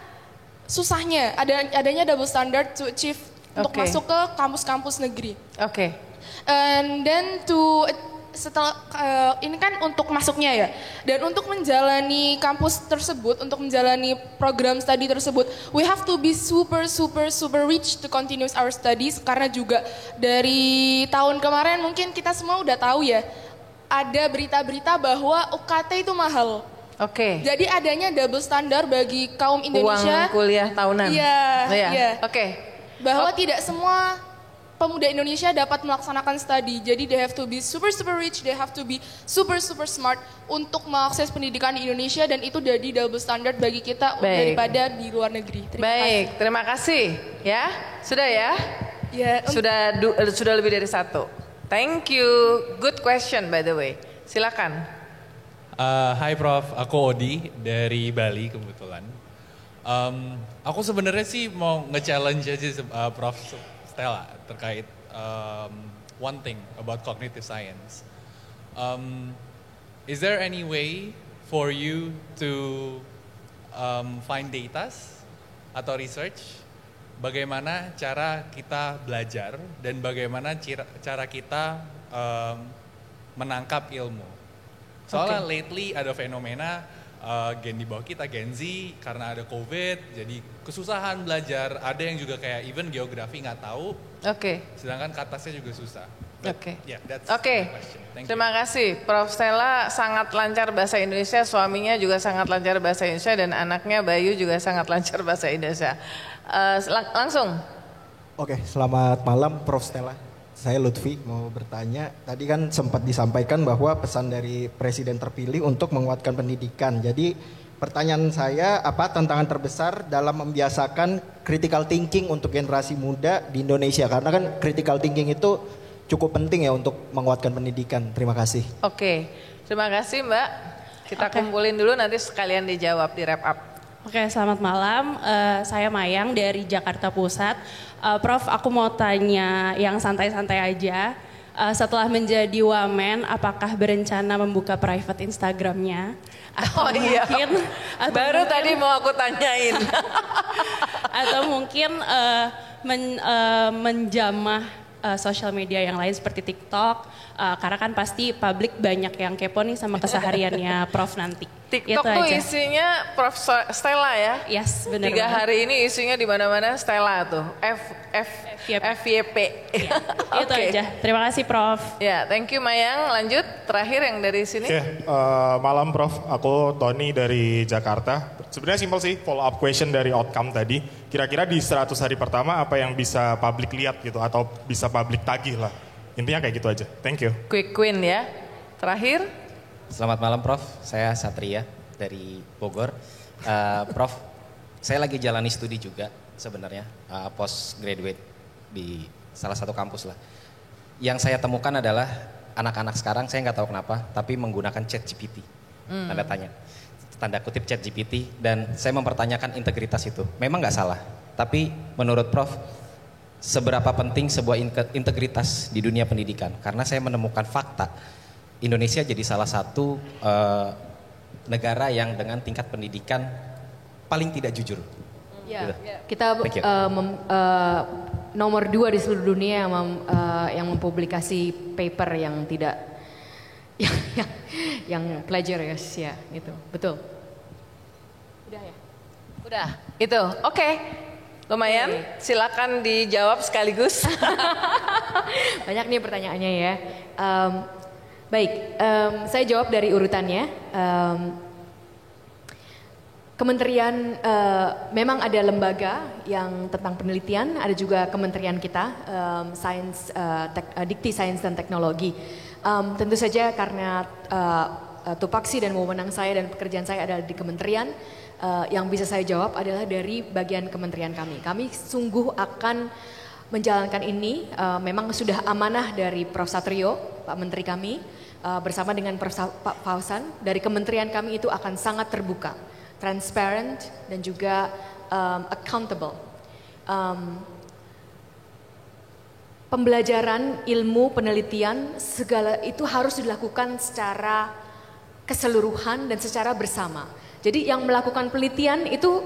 susahnya adanya double standard to achieve untuk masuk ke kampus-kampus negeri. Oke. And then setelah ini kan untuk masuknya ya, dan untuk menjalani kampus tersebut, untuk menjalani program studi tersebut, we have to be super rich to continue our studies, karena juga dari tahun kemarin mungkin kita semua udah tahu ya, ada berita-berita bahwa UKT itu mahal. Oke. Jadi adanya double standar bagi kaum Indonesia. Uang kuliah tahunan. Iya. Oke. Bahwa tidak semua pemuda Indonesia dapat melaksanakan studi. Jadi they have to be super rich, they have to be super smart untuk mengakses pendidikan di Indonesia, dan itu jadi double standard bagi kita daripada di luar negeri. Terima kasih. Ya, sudah ya? Ya. Sudah lebih dari 1. Thank you. Good question by the way. Silakan. Hai Prof, aku Odi dari Bali kebetulan. Aku sebenarnya sih mau nge-challenge aja Prof Stella terkait one thing about cognitive science. Is there any way for you to find data atau research bagaimana cara kita belajar dan bagaimana cara kita menangkap ilmu? Soalnya lately ada fenomena gen di bawah kita, Gen Z, karena ada COVID, jadi kesusahan belajar. Ada yang juga kayak even geografi nggak tahu. Sedangkan katasnya juga susah. Terima kasih. Prof Stella sangat lancar bahasa Indonesia, suaminya juga sangat lancar bahasa Indonesia, dan anaknya Bayu juga sangat lancar bahasa Indonesia. Langsung. Selamat malam Prof Stella. Saya Lutfi mau bertanya. Tadi kan sempat disampaikan bahwa pesan dari presiden terpilih untuk menguatkan pendidikan. Jadi pertanyaan saya, apa tantangan terbesar dalam membiasakan critical thinking untuk generasi muda di Indonesia? Karena kan critical thinking itu cukup penting ya untuk menguatkan pendidikan. Terima kasih. Oke, terima kasih Mbak. Kita kumpulin dulu nanti sekalian dijawab di wrap up. Oke, selamat malam. Saya Mayang dari Jakarta Pusat. Prof, aku mau tanya yang santai-santai aja. Setelah menjadi wamen, apakah berencana membuka private Instagramnya? Oh iya, baru tadi mau aku tanyain. Atau mungkin menjamah sosial media yang lain seperti TikTok, karena kan pasti publik banyak yang kepo nih sama kesehariannya Prof nanti. TikTok tuh isinya Prof Stella ya? Yes, benar. 3 hari ini isinya di mana-mana Stella tuh, FYP. Ya, itu aja. Terima kasih Prof. Ya, thank you Mayang. Lanjut, terakhir yang dari sini. Malam Prof, aku Tony dari Jakarta. Sebenarnya simpel sih, follow up question dari outcome tadi. Kira-kira di 100 hari pertama apa yang bisa publik lihat gitu atau bisa publik tagih lah. Intinya kayak gitu aja. Thank you. Quick win ya. Terakhir. Selamat malam Prof, saya Satria dari Bogor. Prof, saya lagi jalani studi juga sebenarnya, postgraduate di salah satu kampus lah. Yang saya temukan adalah anak-anak sekarang, saya nggak tahu kenapa, tapi menggunakan ChatGPT, tanda kutip ChatGPT, dan saya mempertanyakan integritas itu. Memang nggak salah, tapi menurut Prof, seberapa penting sebuah integritas di dunia pendidikan? Karena saya menemukan fakta, Indonesia jadi salah satu negara yang dengan tingkat pendidikan paling tidak jujur. Ya, kita nomor 2 di seluruh dunia yang mempublikasi paper yang tidak yang plagiaries ya, gitu. Betul. Udah ya? Udah. Itu. Oke. Lumayan. Silakan dijawab sekaligus. Banyak nih pertanyaannya ya. Baik, saya jawab dari urutannya. Kementerian memang ada lembaga yang tentang penelitian, ada juga kementerian kita, Dikti Sains dan Teknologi. Tentu saja karena tupoksi dan wewenang saya dan pekerjaan saya adalah di kementerian, yang bisa saya jawab adalah dari bagian kementerian kami. Kami sungguh akan menjalankan ini, memang sudah amanah dari Prof. Satrio, Pak Menteri kami, bersama dengan Pak Fausan, dari kementerian kami itu akan sangat terbuka, transparent dan juga accountable. Pembelajaran, ilmu, penelitian, segala itu harus dilakukan secara keseluruhan dan secara bersama. Jadi yang melakukan penelitian itu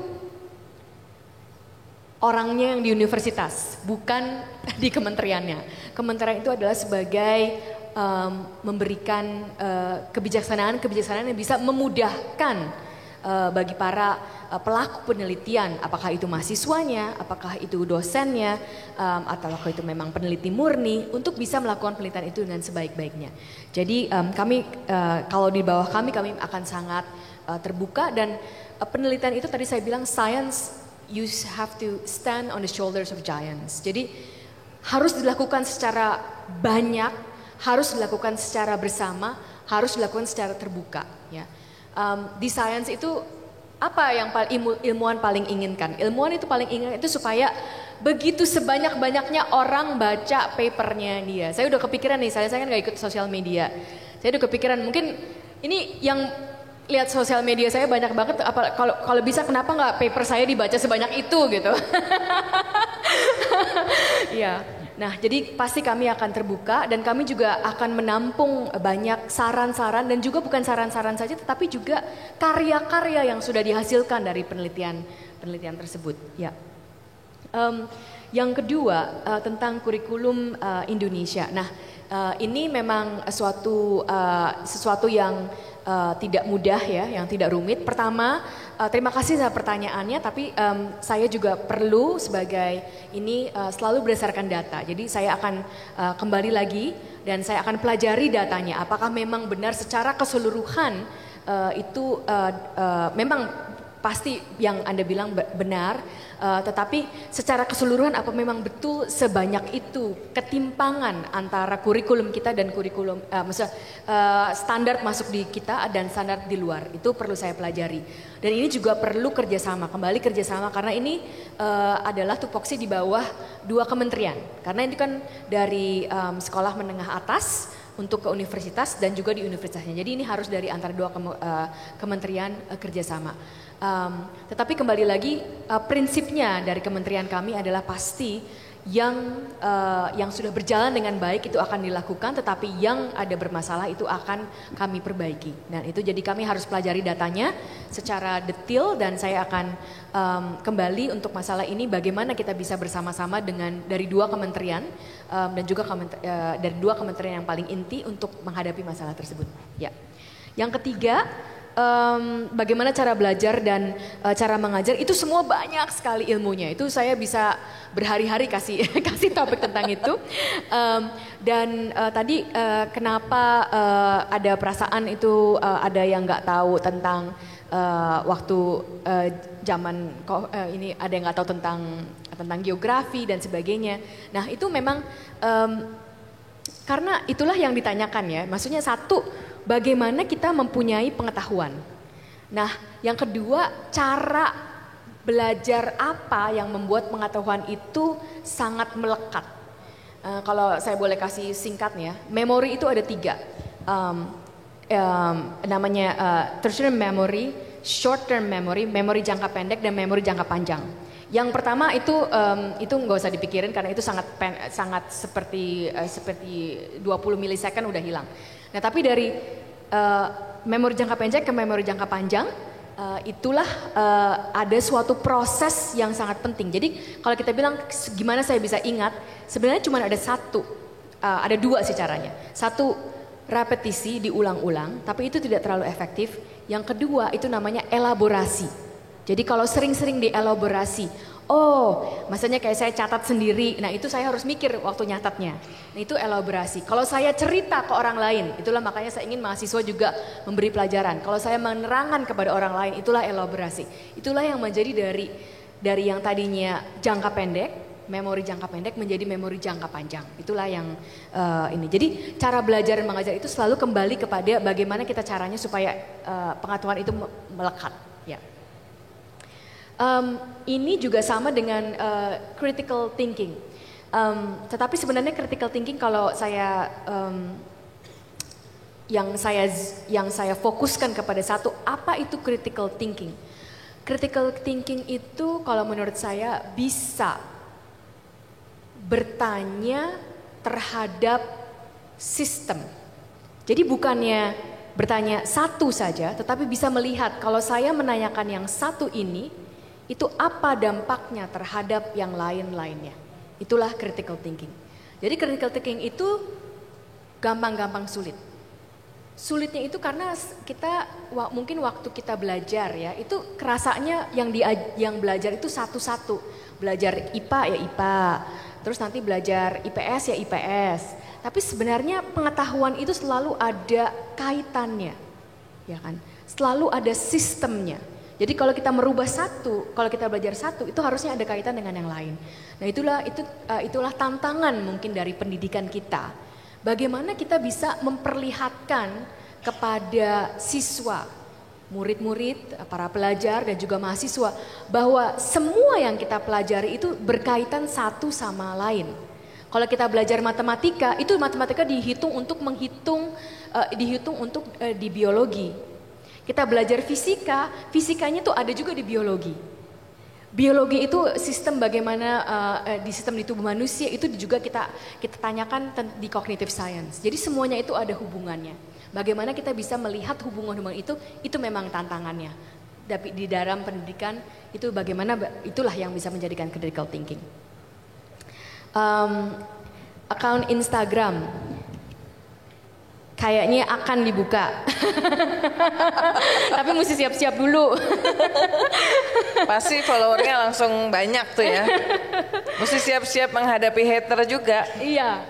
orangnya yang di universitas, bukan di kementeriannya. Kementerian itu adalah sebagai memberikan kebijaksanaan yang bisa memudahkan bagi para pelaku penelitian, apakah itu mahasiswanya, apakah itu dosennya, ataukah itu memang peneliti murni, untuk bisa melakukan penelitian itu dengan sebaik-baiknya. Jadi kami kalau di bawah kami akan sangat terbuka, dan penelitian itu tadi saya bilang science, you have to stand on the shoulders of giants. Jadi harus dilakukan secara banyak, harus dilakukan secara bersama, harus dilakukan secara terbuka. Ya. Di science itu apa yang ilmuwan paling inginkan? Ilmuwan itu paling inginkan itu supaya begitu sebanyak-banyaknya orang baca papernya dia. Saya udah kepikiran nih, saya kan gak ikut sosial media. Saya udah kepikiran mungkin ini yang lihat sosial media saya banyak banget. Kalau bisa kenapa nggak paper saya dibaca sebanyak itu gitu? Iya. Nah, jadi pasti kami akan terbuka, dan kami juga akan menampung banyak saran-saran, dan juga bukan saran-saran saja tetapi juga karya-karya yang sudah dihasilkan dari penelitian tersebut. Ya. Yang kedua tentang kurikulum Indonesia. Nah, ini memang sesuatu yang tidak mudah ya, yang tidak rumit. Pertama, terima kasih sama pertanyaannya, tapi saya juga perlu sebagai ini selalu berdasarkan data. Jadi saya akan kembali lagi dan saya akan pelajari datanya. Apakah memang benar secara keseluruhan itu memang pasti yang Anda bilang benar, tetapi secara keseluruhan apa memang betul sebanyak itu ketimpangan antara kurikulum kita dan kurikulum, standar masuk di kita dan standar di luar, itu perlu saya pelajari. Dan ini juga perlu kerjasama, kembali kerjasama karena ini adalah tupoksi di bawah 2 kementerian. Karena ini kan dari sekolah menengah atas untuk ke universitas dan juga di universitasnya. Jadi ini harus dari antara 2 kementerian kerjasama. Tetapi kembali lagi prinsipnya dari kementerian kami adalah pasti yang sudah berjalan dengan baik itu akan dilakukan, tetapi yang ada bermasalah itu akan kami perbaiki. Dan itu jadi kami harus pelajari datanya secara detail dan saya akan kembali untuk masalah ini bagaimana kita bisa bersama-sama dengan dari 2 kementerian dan juga dari 2 kementerian yang paling inti untuk menghadapi masalah tersebut. Ya. Yang ketiga, bagaimana cara belajar dan cara mengajar itu semua banyak sekali ilmunya. Itu saya bisa berhari-hari kasih topik tentang itu. Dan tadi kenapa ada perasaan itu ada yang nggak tahu tentang waktu zaman ini, ada yang nggak tahu tentang geografi dan sebagainya. Nah itu memang karena itulah yang ditanyakan ya. Maksudnya satu, bagaimana kita mempunyai pengetahuan. Nah, yang kedua, cara belajar apa yang membuat pengetahuan itu sangat melekat. Kalau saya boleh kasih singkatnya, memori itu ada 3. Namanya tertiary memory, short term memory, memori jangka pendek dan memori jangka panjang. Yang pertama itu nggak usah dipikirin karena itu sangat seperti 20 milisecond udah hilang. Nah tapi dari memori jangka pendek ke memori jangka panjang itulah ada suatu proses yang sangat penting. Jadi kalau kita bilang gimana saya bisa ingat, sebenarnya cuma ada 2 sih caranya. 1, repetisi diulang-ulang, tapi itu tidak terlalu efektif. Yang kedua itu namanya elaborasi. Jadi kalau sering-sering dielaborasi, maksudnya kayak saya catat sendiri, nah itu saya harus mikir waktu nyatatnya. Nah itu elaborasi. Kalau saya cerita ke orang lain, itulah makanya saya ingin mahasiswa juga memberi pelajaran. Kalau saya menerangkan kepada orang lain, itulah elaborasi. Itulah yang menjadi dari yang tadinya jangka pendek, memori jangka pendek menjadi memori jangka panjang. Itulah yang ini. Jadi cara belajar dan mengajar itu selalu kembali kepada bagaimana kita caranya supaya pengetahuan itu melekat. Ya. Ini juga sama dengan critical thinking. Tetapi sebenarnya critical thinking kalau saya yang saya fokuskan kepada satu, apa itu critical thinking? Critical thinking itu kalau menurut saya bisa bertanya terhadap sistem. Jadi bukannya bertanya satu saja, tetapi bisa melihat kalau saya menanyakan yang satu ini, itu apa dampaknya terhadap yang lain-lainnya. Itulah critical thinking. Jadi critical thinking itu gampang-gampang sulit. Sulitnya itu karena kita mungkin waktu kita belajar ya, itu kerasanya yang belajar itu satu-satu. Belajar IPA ya IPA, terus nanti belajar IPS ya IPS. Tapi sebenarnya pengetahuan itu selalu ada kaitannya. Ya kan? Selalu ada sistemnya. Jadi kalau kita merubah satu, kalau kita belajar satu, itu harusnya ada kaitan dengan yang lain. Nah itulah tantangan mungkin dari pendidikan kita. Bagaimana kita bisa memperlihatkan kepada siswa, murid-murid, para pelajar dan juga mahasiswa bahwa semua yang kita pelajari itu berkaitan satu sama lain. Kalau kita belajar matematika, itu matematika dihitung untuk di biologi. Kita belajar fisika, fisikanya tuh ada juga di biologi. Biologi itu sistem bagaimana di sistem di tubuh manusia itu juga kita tanyakan di cognitive science. Jadi semuanya itu ada hubungannya. Bagaimana kita bisa melihat hubungan-hubungan itu memang tantangannya. Tapi di dalam pendidikan itu bagaimana itulah yang bisa menjadikan critical thinking. Account Instagram kayaknya akan dibuka. Tapi mesti siap-siap dulu. Pasti followernya langsung banyak tuh ya. Mesti siap-siap menghadapi hater juga. Iya.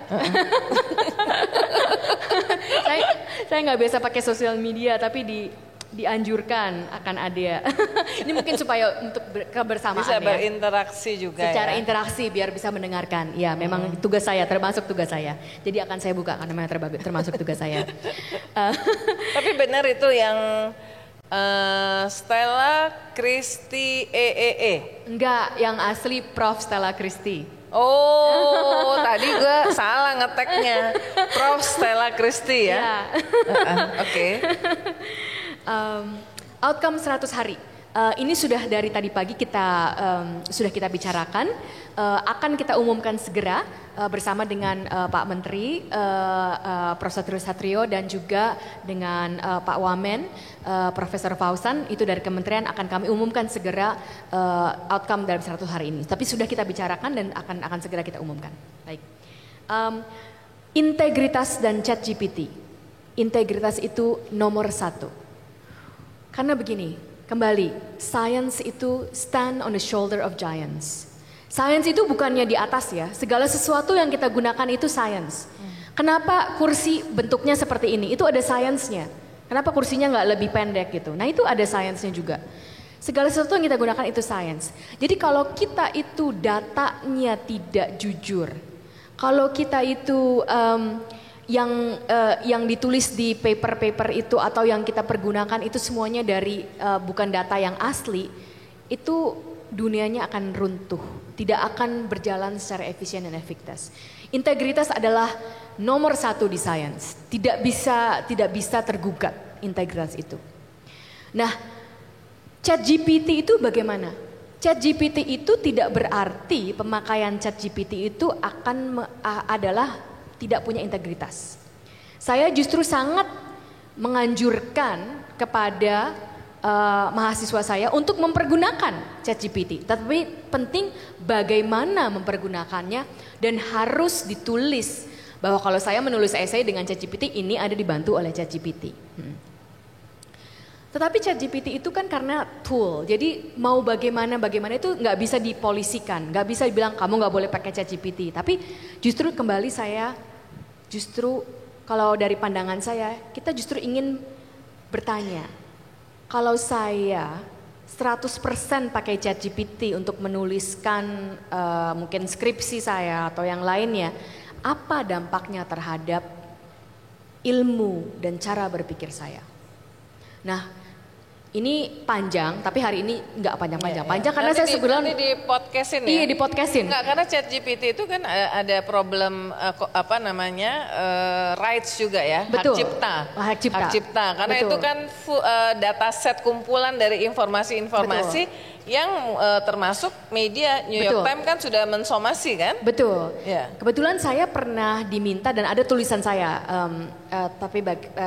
saya nggak biasa pakai sosial media, tapi dianjurkan akan ada. Ini mungkin supaya untuk kebersamaan Bisa ya. berinteraksi juga Secara ya. interaksi biar bisa mendengarkan. Ya memang tugas saya, termasuk tugas saya. Jadi akan saya buka karena memang termasuk tugas saya. Tapi benar itu yang Stella Christy EEE. Enggak, yang asli Prof. Stella Christy. Oh, tadi gue salah ngeteknya. Prof. Stella Christy ya. Oke. Outcome 100 hari. Ini sudah dari tadi pagi sudah kita bicarakan. Akan kita umumkan segera bersama dengan Pak Menteri, Prof. Satrio dan juga dengan Pak Wamen, Profesor Fauzan. Itu dari Kementerian akan kami umumkan segera outcome dalam 100 hari ini. Tapi sudah kita bicarakan dan akan segera kita umumkan. Baik. Integritas dan ChatGPT. Integritas itu nomor 1. Karena begini, kembali, science itu stand on the shoulder of giants. Science itu bukannya di atas ya, segala sesuatu yang kita gunakan itu science. Kenapa kursi bentuknya seperti ini? Itu ada science-nya. Kenapa kursinya nggak lebih pendek gitu? Nah itu ada science-nya juga. Segala sesuatu yang kita gunakan itu science. Jadi kalau kita itu datanya tidak jujur, kalau kita itu yang ditulis di paper-paper itu atau yang kita pergunakan itu semuanya dari bukan data yang asli, itu dunianya akan runtuh, tidak akan berjalan secara efisien dan efektif. Integritas adalah nomor 1 di sains, tidak bisa tergugat integritas itu. Nah, ChatGPT itu bagaimana? ChatGPT itu tidak berarti pemakaian ChatGPT itu adalah tidak punya integritas. Saya justru sangat menganjurkan kepada mahasiswa saya untuk mempergunakan ChatGPT. Tapi penting bagaimana mempergunakannya dan harus ditulis bahwa kalau saya menulis esai dengan ChatGPT ini ada dibantu oleh ChatGPT. Tetapi ChatGPT itu kan karena tool, jadi mau bagaimana itu nggak bisa dipolisikan, nggak bisa dibilang kamu nggak boleh pakai ChatGPT. Tapi justru kembali kalau dari pandangan saya, kita justru ingin bertanya, kalau saya 100% pakai ChatGPT untuk menuliskan mungkin skripsi saya atau yang lainnya, apa dampaknya terhadap ilmu dan cara berpikir saya? Nah, ini panjang, tapi hari ini nggak panjang-panjang. Panjang karena saya sebelumnya di podcastin ya. Iya, di podcastin. Enggak, karena ChatGPT itu kan ada problem rights juga ya. Betul. Hak cipta. Karena Betul. itu kan dataset kumpulan dari informasi-informasi yang termasuk media New York Times kan sudah mensomasi kan? Betul. Ya. Kebetulan saya pernah diminta dan ada tulisan saya, tapi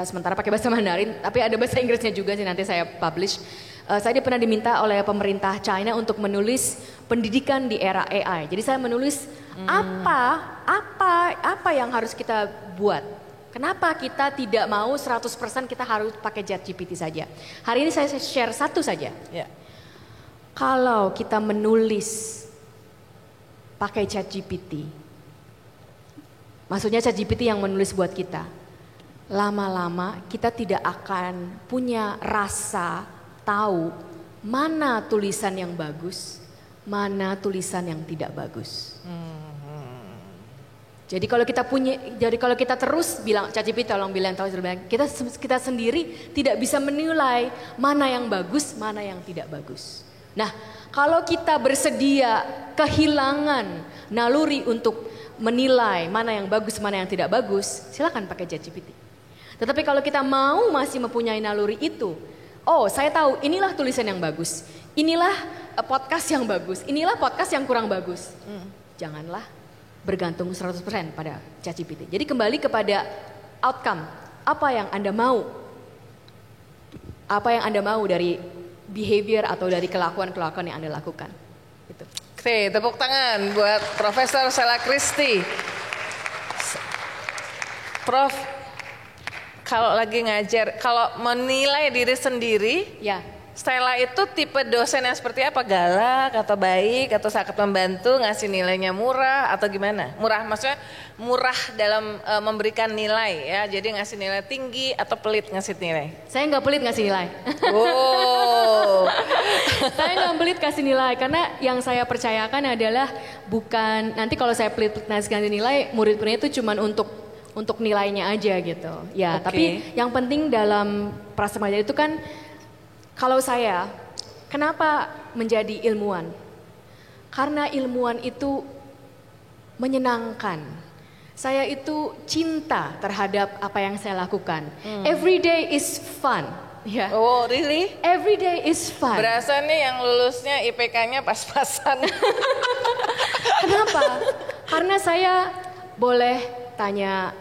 sementara pakai bahasa Mandarin, tapi ada bahasa Inggrisnya juga sih nanti saya publish. Saya pernah diminta oleh pemerintah China untuk menulis pendidikan di era AI. Jadi saya menulis apa yang harus kita buat. Kenapa kita tidak mau 100% kita harus pakai ChatGPT saja. Hari ini saya share satu saja. Ya. Kalau kita menulis pakai ChatGPT, maksudnya ChatGPT yang menulis buat kita, lama-lama kita tidak akan punya rasa tahu mana tulisan yang bagus, mana tulisan yang tidak bagus. Jadi kalau kita terus bilang ChatGPT tolong bilang, kita sendiri tidak bisa menilai mana yang bagus, mana yang tidak bagus. Nah, kalau kita bersedia kehilangan naluri untuk menilai mana yang bagus, mana yang tidak bagus, silakan pakai ChatGPT. Tetapi kalau kita masih mempunyai naluri itu, saya tahu inilah tulisan yang bagus, inilah podcast yang bagus, inilah podcast yang kurang bagus. Janganlah bergantung 100% pada ChatGPT. Jadi kembali kepada outcome, apa yang Anda mau? Apa yang Anda mau dari behavior atau dari kelakuan-kelakuan yang Anda lakukan. Gitu. Oke, tepuk tangan buat Profesor Stella Christy. Prof, kalau lagi ngajar, kalau menilai diri sendiri, ya, Stella itu tipe dosen yang seperti apa? Galak atau baik atau sangat membantu, ngasih nilainya murah atau gimana? Murah maksudnya murah dalam memberikan nilai ya. Jadi ngasih nilai tinggi atau pelit ngasih nilai? Saya nggak pelit ngasih nilai. Oh. Saya nggak pelit kasih nilai karena yang saya percayakan adalah bukan nanti kalau saya pelit ngasih nilai, murid-muridnya itu cuma untuk nilainya aja gitu. Ya, tapi yang penting dalam prasmaja itu kan kalau saya, kenapa menjadi ilmuwan? Karena ilmuwan itu menyenangkan. Saya itu cinta terhadap apa yang saya lakukan. Every day is fun. Ya. Oh, really? Every day is fun. Berasa nih yang lulusnya IPK-nya pas-pasan. Kenapa? Karena saya boleh tanya,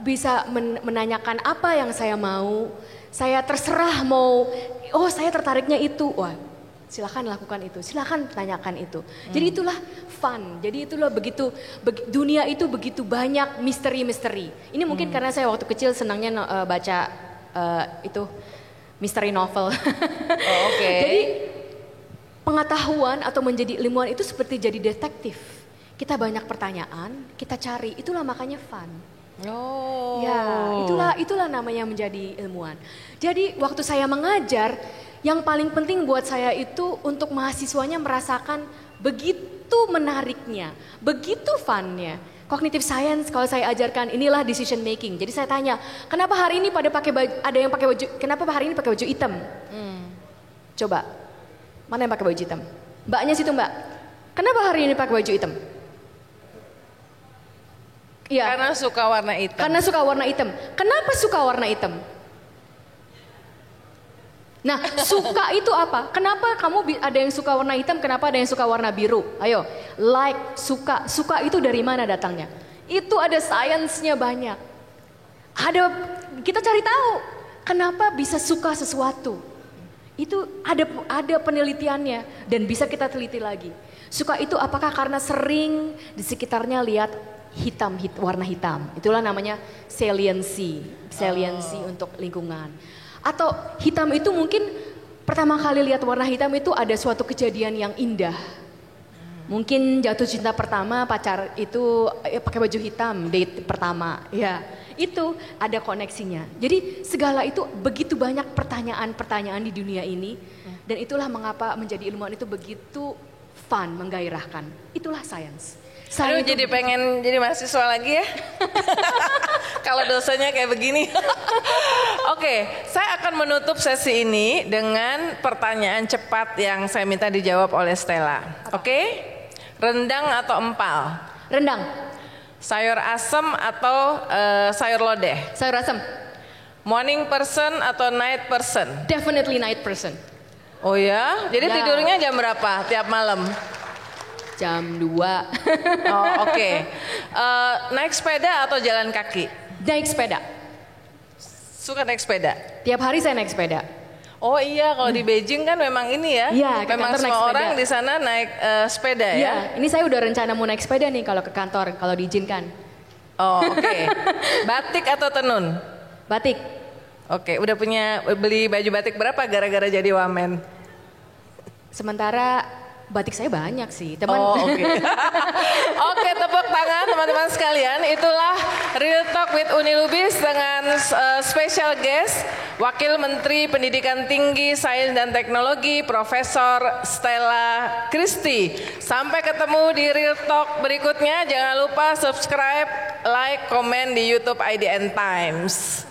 bisa menanyakan apa yang saya mau. Saya terserah mau, oh saya tertariknya itu, wah silakan lakukan itu, silakan tanyakan itu. Jadi itulah fun, jadi itulah dunia itu begitu banyak misteri-misteri. Ini mungkin karena saya waktu kecil senangnya baca itu misteri novel. Oh, oke. Jadi pengetahuan atau menjadi ilmuwan itu seperti jadi detektif. Kita banyak pertanyaan, kita cari, itulah makanya fun. Oh. Ya, itulah namanya menjadi ilmuwan. Jadi waktu saya mengajar, yang paling penting buat saya itu untuk mahasiswanya merasakan begitu menariknya, begitu funnya. Cognitive science kalau saya ajarkan inilah decision making. Jadi saya tanya, kenapa hari ini pada pakai baju, ada yang pakai baju, kenapa hari ini pakai baju hitam? Coba, mana yang pakai baju hitam? Mbaknya situ mbak, kenapa hari ini pakai baju hitam? Ya. Karena suka warna hitam. Karena suka warna hitam. Kenapa suka warna hitam? Nah, suka itu apa? Kenapa kamu ada yang suka warna hitam, kenapa ada yang suka warna biru? Ayo, like, suka. Suka itu dari mana datangnya? Itu ada sainsnya banyak. Kita cari tahu kenapa bisa suka sesuatu. Itu ada penelitiannya dan bisa kita teliti lagi. Suka itu apakah karena sering di sekitarnya lihat warna hitam, itulah namanya saliency untuk lingkungan. Atau hitam itu mungkin pertama kali lihat warna hitam itu ada suatu kejadian yang indah. Mungkin jatuh cinta pertama, pacar itu pakai baju hitam, date pertama, ya itu ada koneksinya. Jadi segala itu begitu banyak pertanyaan-pertanyaan di dunia ini, dan itulah mengapa menjadi ilmuwan itu begitu fun, menggairahkan. Itulah sains. Aduh jadi pengen jadi mahasiswa lagi ya. Kalau dosennya kayak begini. Oke, saya akan menutup sesi ini dengan pertanyaan cepat yang saya minta dijawab oleh Stella. Oke? Rendang atau empal? Rendang. Sayur asem atau sayur lodeh? Sayur asem. Morning person atau night person? Definitely night person. Oh ya? Jadi tidurnya jam berapa tiap malam? Jam 2. Oh oke. Naik sepeda atau jalan kaki? Naik sepeda. Suka naik sepeda? Tiap hari saya naik sepeda. Oh iya, kalau di Beijing kan memang ini ya. Iya, memang semua orang di sana naik sepeda ya. Iya, ini saya udah rencana mau naik sepeda nih kalau ke kantor, kalau diizinkan. Oh oke. Batik atau tenun? Batik. Oke, udah beli baju batik berapa gara-gara jadi wamen? Sementara batik saya banyak sih, teman. Oh, oke. Oke, tepuk tangan teman-teman sekalian. Itulah Real Talk with Uni Lubis dengan special guest Wakil Menteri Pendidikan Tinggi, Sains dan Teknologi Profesor Stella Christy. Sampai ketemu di Real Talk berikutnya. Jangan lupa subscribe, like, komen di YouTube IDN Times.